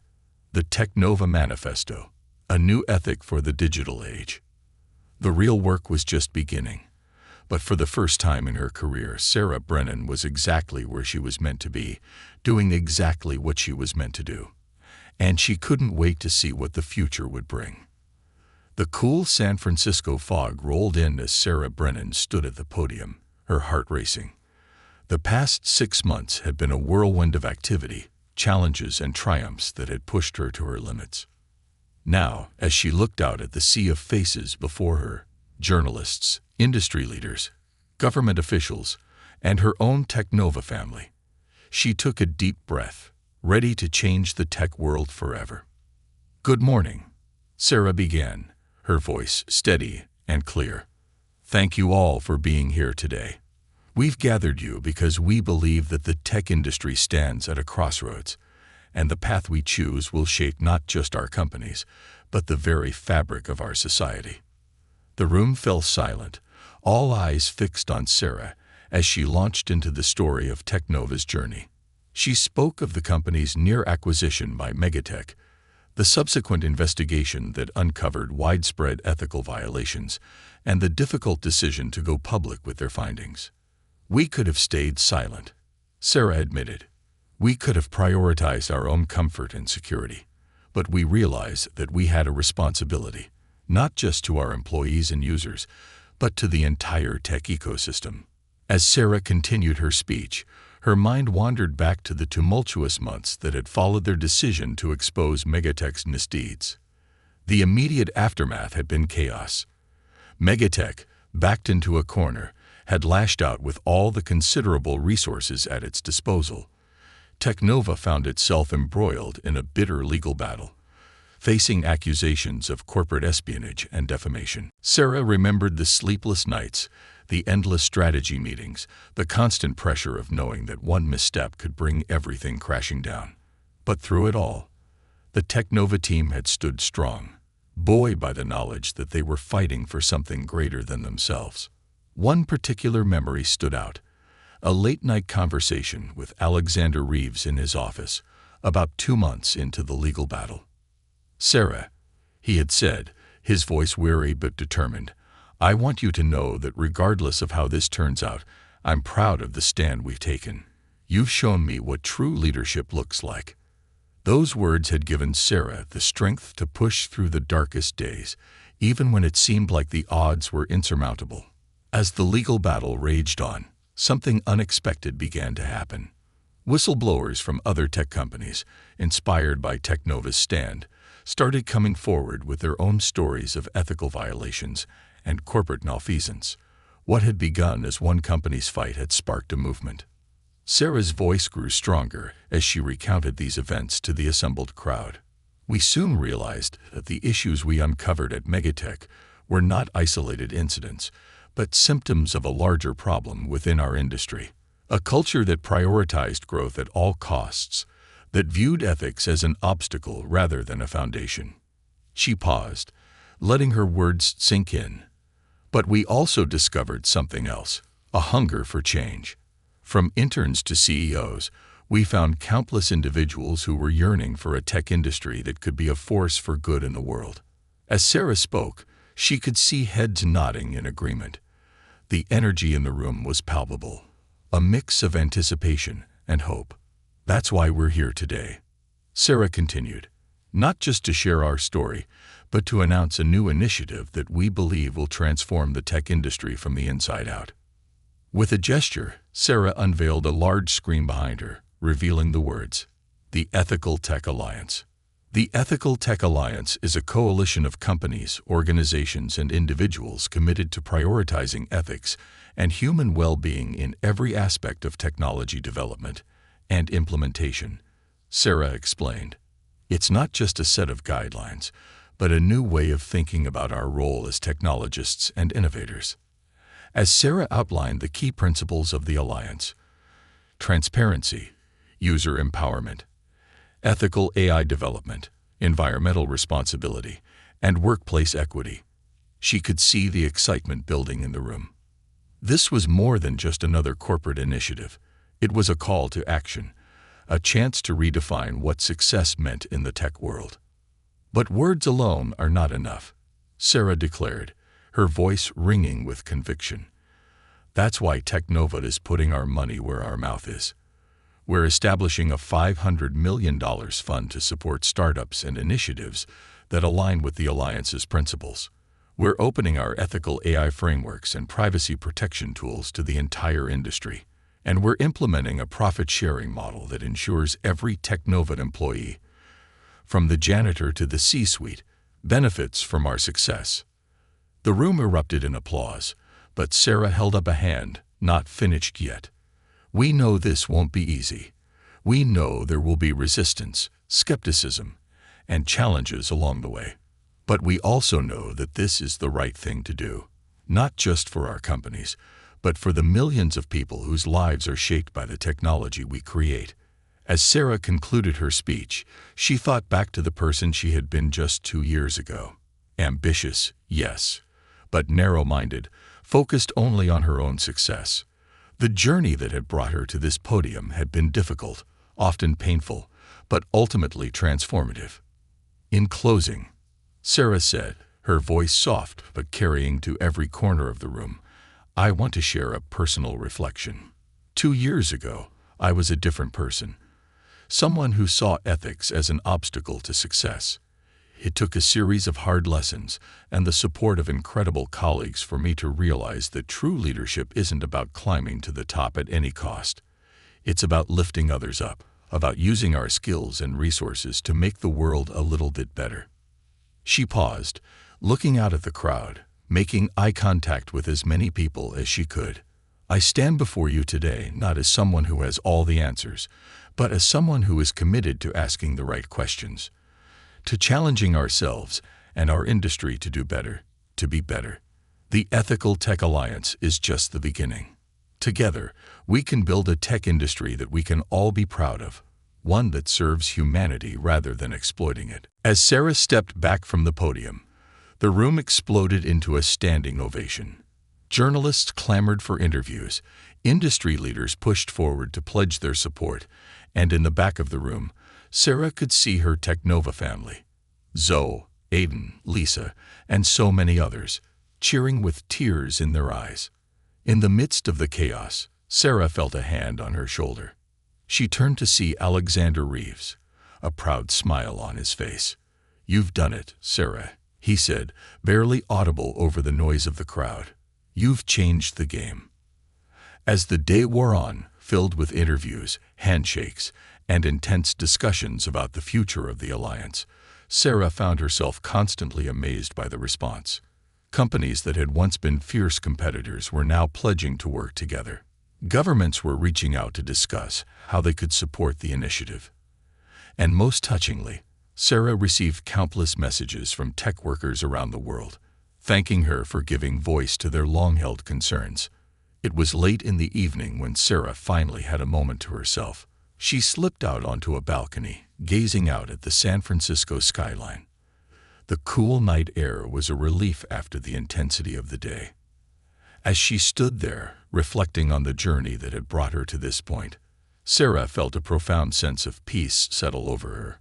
"The Technova Manifesto, a new ethic for the digital age." The real work was just beginning. But for the first time in her career, Sarah Brennan was exactly where she was meant to be, doing exactly what she was meant to do. And she couldn't wait to see what the future would bring. The cool San Francisco fog rolled in as Sarah Brennan stood at the podium, her heart racing. The past 6 months had been a whirlwind of activity, challenges and triumphs that had pushed her to her limits. Now, as she looked out at the sea of faces before her, journalists, industry leaders, government officials, and her own Technova family, she took a deep breath, ready to change the tech world forever. "Good morning," Sarah began, her voice steady and clear. "Thank you all for being here today. We've gathered you because we believe that the tech industry stands at a crossroads, and the path we choose will shape not just our companies, but the very fabric of our society." The room fell silent, all eyes fixed on Sarah as she launched into the story of Technova's journey. She spoke of the company's near acquisition by Megatech, the subsequent investigation that uncovered widespread ethical violations, and the difficult decision to go public with their findings. "We could have stayed silent," Sarah admitted. "We could have prioritized our own comfort and security, but we realized that we had a responsibility, not just to our employees and users, but to the entire tech ecosystem. As Sarah continued her speech, her mind wandered back to the tumultuous months that had followed their decision to expose Megatech's misdeeds. The immediate aftermath had been chaos. Megatech, backed into a corner, had lashed out with all the considerable resources at its disposal. Technova found itself embroiled in a bitter legal battle, facing accusations of corporate espionage and defamation. Sarah remembered the sleepless nights, the endless strategy meetings, the constant pressure of knowing that one misstep could bring everything crashing down. But through it all, the Technova team had stood strong, buoyed by the knowledge that they were fighting for something greater than themselves. One particular memory stood out: a late-night conversation with Alexander Reeves in his office, about 2 months into the legal battle. "Sarah," he had said, his voice weary but determined, "I want you to know that regardless of how this turns out, I'm proud of the stand we've taken. You've shown me what true leadership looks like." Those words had given Sarah the strength to push through the darkest days, even when it seemed like the odds were insurmountable. As the legal battle raged on, something unexpected began to happen. Whistleblowers from other tech companies, inspired by Technova's stand, started coming forward with their own stories of ethical violations and corporate malfeasance. What had begun as one company's fight had sparked a movement. Sarah's voice grew stronger as she recounted these events to the assembled crowd. "We soon realized that the issues we uncovered at Megatech were not isolated incidents, but symptoms of a larger problem within our industry. A culture that prioritized growth at all costs, that viewed ethics as an obstacle rather than a foundation." She paused, letting her words sink in. "But we also discovered something else, a hunger for change. From interns to CEOs, we found countless individuals who were yearning for a tech industry that could be a force for good in the world." As Sarah spoke, she could see heads nodding in agreement. The energy in the room was palpable, a mix of anticipation and hope. "That's why we're here today," Sarah continued, "not just to share our story, but to announce a new initiative that we believe will transform the tech industry from the inside out." With a gesture, Sarah unveiled a large screen behind her, revealing the words, "The Ethical Tech Alliance." The Ethical Tech Alliance is a coalition of companies, organizations, and individuals committed to prioritizing ethics and human well-being in every aspect of technology development and implementation, Sarah explained. "It's not just a set of guidelines, but a new way of thinking about our role as technologists and innovators." As Sarah outlined the key principles of the alliance: transparency, user empowerment, ethical AI development, environmental responsibility, and workplace equity, she could see the excitement building in the room. This was more than just another corporate initiative. It was a call to action, a chance to redefine what success meant in the tech world. "But words alone are not enough," Sarah declared, her voice ringing with conviction. "That's why Technova is putting our money where our mouth is. We're establishing a $500 million fund to support startups and initiatives that align with the Alliance's principles. We're opening our ethical AI frameworks and privacy protection tools to the entire industry. And we're implementing a profit-sharing model that ensures every Technova employee, from the janitor to the C-suite, benefits from our success." The room erupted in applause, but Sarah held up a hand, not finished yet. "We know this won't be easy. We know there will be resistance, skepticism, and challenges along the way. But we also know that this is the right thing to do, not just for our companies, but for the millions of people whose lives are shaped by the technology we create." As Sarah concluded her speech, she thought back to the person she had been just 2 years ago. Ambitious, yes, but narrow-minded, focused only on her own success. The journey that had brought her to this podium had been difficult, often painful, but ultimately transformative. "In closing," Sarah said, her voice soft but carrying to every corner of the room, "I want to share a personal reflection. 2 years ago, I was a different person. Someone who saw ethics as an obstacle to success. It took a series of hard lessons and the support of incredible colleagues for me to realize that true leadership isn't about climbing to the top at any cost. It's about lifting others up, about using our skills and resources to make the world a little bit better. She paused, looking out at the crowd, making eye contact with as many people as she could. I stand before you today not as someone who has all the answers, but as someone who is committed to asking the right questions, to challenging ourselves and our industry to do better, to be better. The Ethical Tech Alliance is just the beginning. Together, we can build a tech industry that we can all be proud of, one that serves humanity rather than exploiting it. As Sarah stepped back from the podium, the room exploded into a standing ovation. Journalists clamored for interviews, industry leaders pushed forward to pledge their support, and in the back of the room, Sarah could see her Technova family, Zoe, Aiden, Lisa, and so many others, cheering with tears in their eyes. In the midst of the chaos, Sarah felt a hand on her shoulder. She turned to see Alexander Reeves, a proud smile on his face. "You've done it, Sarah," he said, barely audible over the noise of the crowd. "You've changed the game." As the day wore on, filled with interviews, handshakes, and intense discussions about the future of the Alliance, Sarah found herself constantly amazed by the response. Companies that had once been fierce competitors were now pledging to work together. Governments were reaching out to discuss how they could support the initiative. And most touchingly, Sarah received countless messages from tech workers around the world, thanking her for giving voice to their long-held concerns. It was late in the evening when Sarah finally had a moment to herself. She slipped out onto a balcony, gazing out at the San Francisco skyline. The cool night air was a relief after the intensity of the day. As she stood there, reflecting on the journey that had brought her to this point, Sarah felt a profound sense of peace settle over her.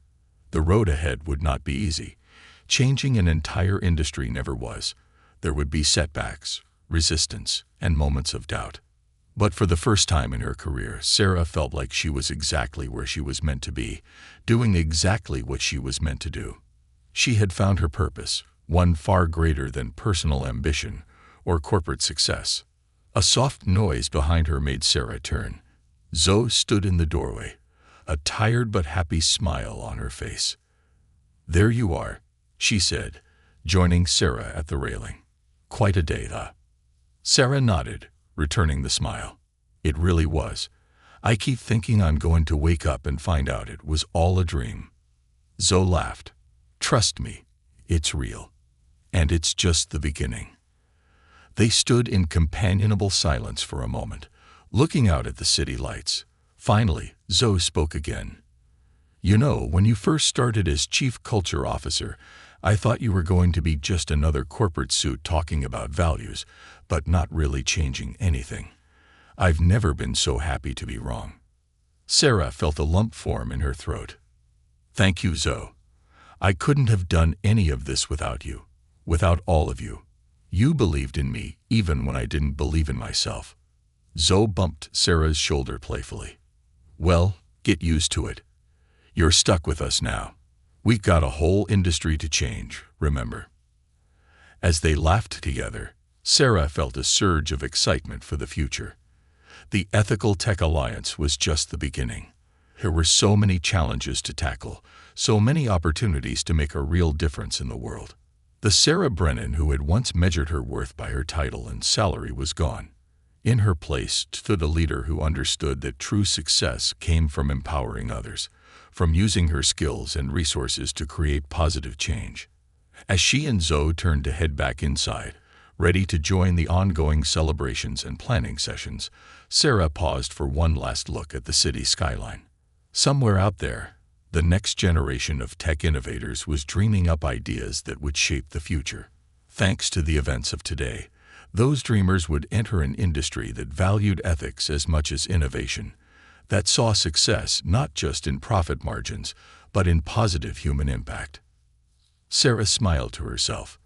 The road ahead would not be easy. Changing an entire industry never was. There would be setbacks, resistance, and moments of doubt. But for the first time in her career, Sarah felt like she was exactly where she was meant to be, doing exactly what she was meant to do. She had found her purpose, one far greater than personal ambition or corporate success. A soft noise behind her made Sarah turn. Zoe stood in the doorway, a tired but happy smile on her face. "There you are," she said, joining Sarah at the railing. "Quite a day, huh?" Sarah nodded, returning the smile. "It really was. I keep thinking I'm going to wake up and find out it was all a dream." Zoe laughed. "Trust me, it's real. And it's just the beginning." They stood in companionable silence for a moment, looking out at the city lights. Finally, Zoe spoke again. "You know, when you first started as Chief Culture Officer, I thought you were going to be just another corporate suit talking about values, but not really changing anything. I've never been so happy to be wrong." Sarah felt a lump form in her throat. "Thank you, Zoe. I couldn't have done any of this without you, without all of you. You believed in me even when I didn't believe in myself." Zoe bumped Sarah's shoulder playfully. "Well, get used to it. You're stuck with us now. We've got a whole industry to change, remember?" As they laughed together, Sarah felt a surge of excitement for the future. The Ethical Tech Alliance was just the beginning. There were so many challenges to tackle, so many opportunities to make a real difference in the world. The Sarah Brennan who had once measured her worth by her title and salary was gone. In her place stood a leader who understood that true success came from empowering others, from using her skills and resources to create positive change. As she and Zoe turned to head back inside, ready to join the ongoing celebrations and planning sessions, Sarah paused for one last look at the city skyline. Somewhere out there, the next generation of tech innovators was dreaming up ideas that would shape the future. Thanks to the events of today, those dreamers would enter an industry that valued ethics as much as innovation, that saw success not just in profit margins, but in positive human impact. Sarah smiled to herself.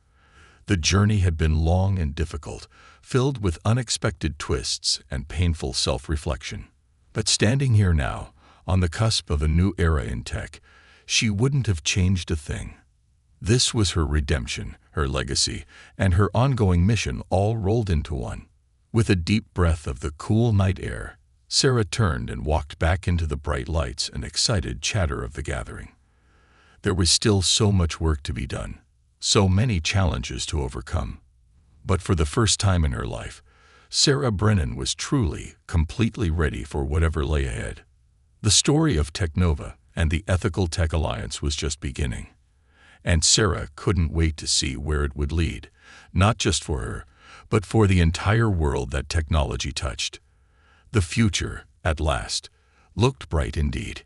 The journey had been long and difficult, filled with unexpected twists and painful self-reflection. But standing here now, on the cusp of a new era in tech, she wouldn't have changed a thing. This was her redemption, her legacy, and her ongoing mission all rolled into one. With a deep breath of the cool night air, Sarah turned and walked back into the bright lights and excited chatter of the gathering. There was still so much work to be done, so many challenges to overcome. But for the first time in her life, Sarah Brennan was truly, completely ready for whatever lay ahead. The story of Technova and the Ethical Tech Alliance was just beginning. And Sarah couldn't wait to see where it would lead, not just for her, but for the entire world that technology touched. The future, at last, looked bright indeed.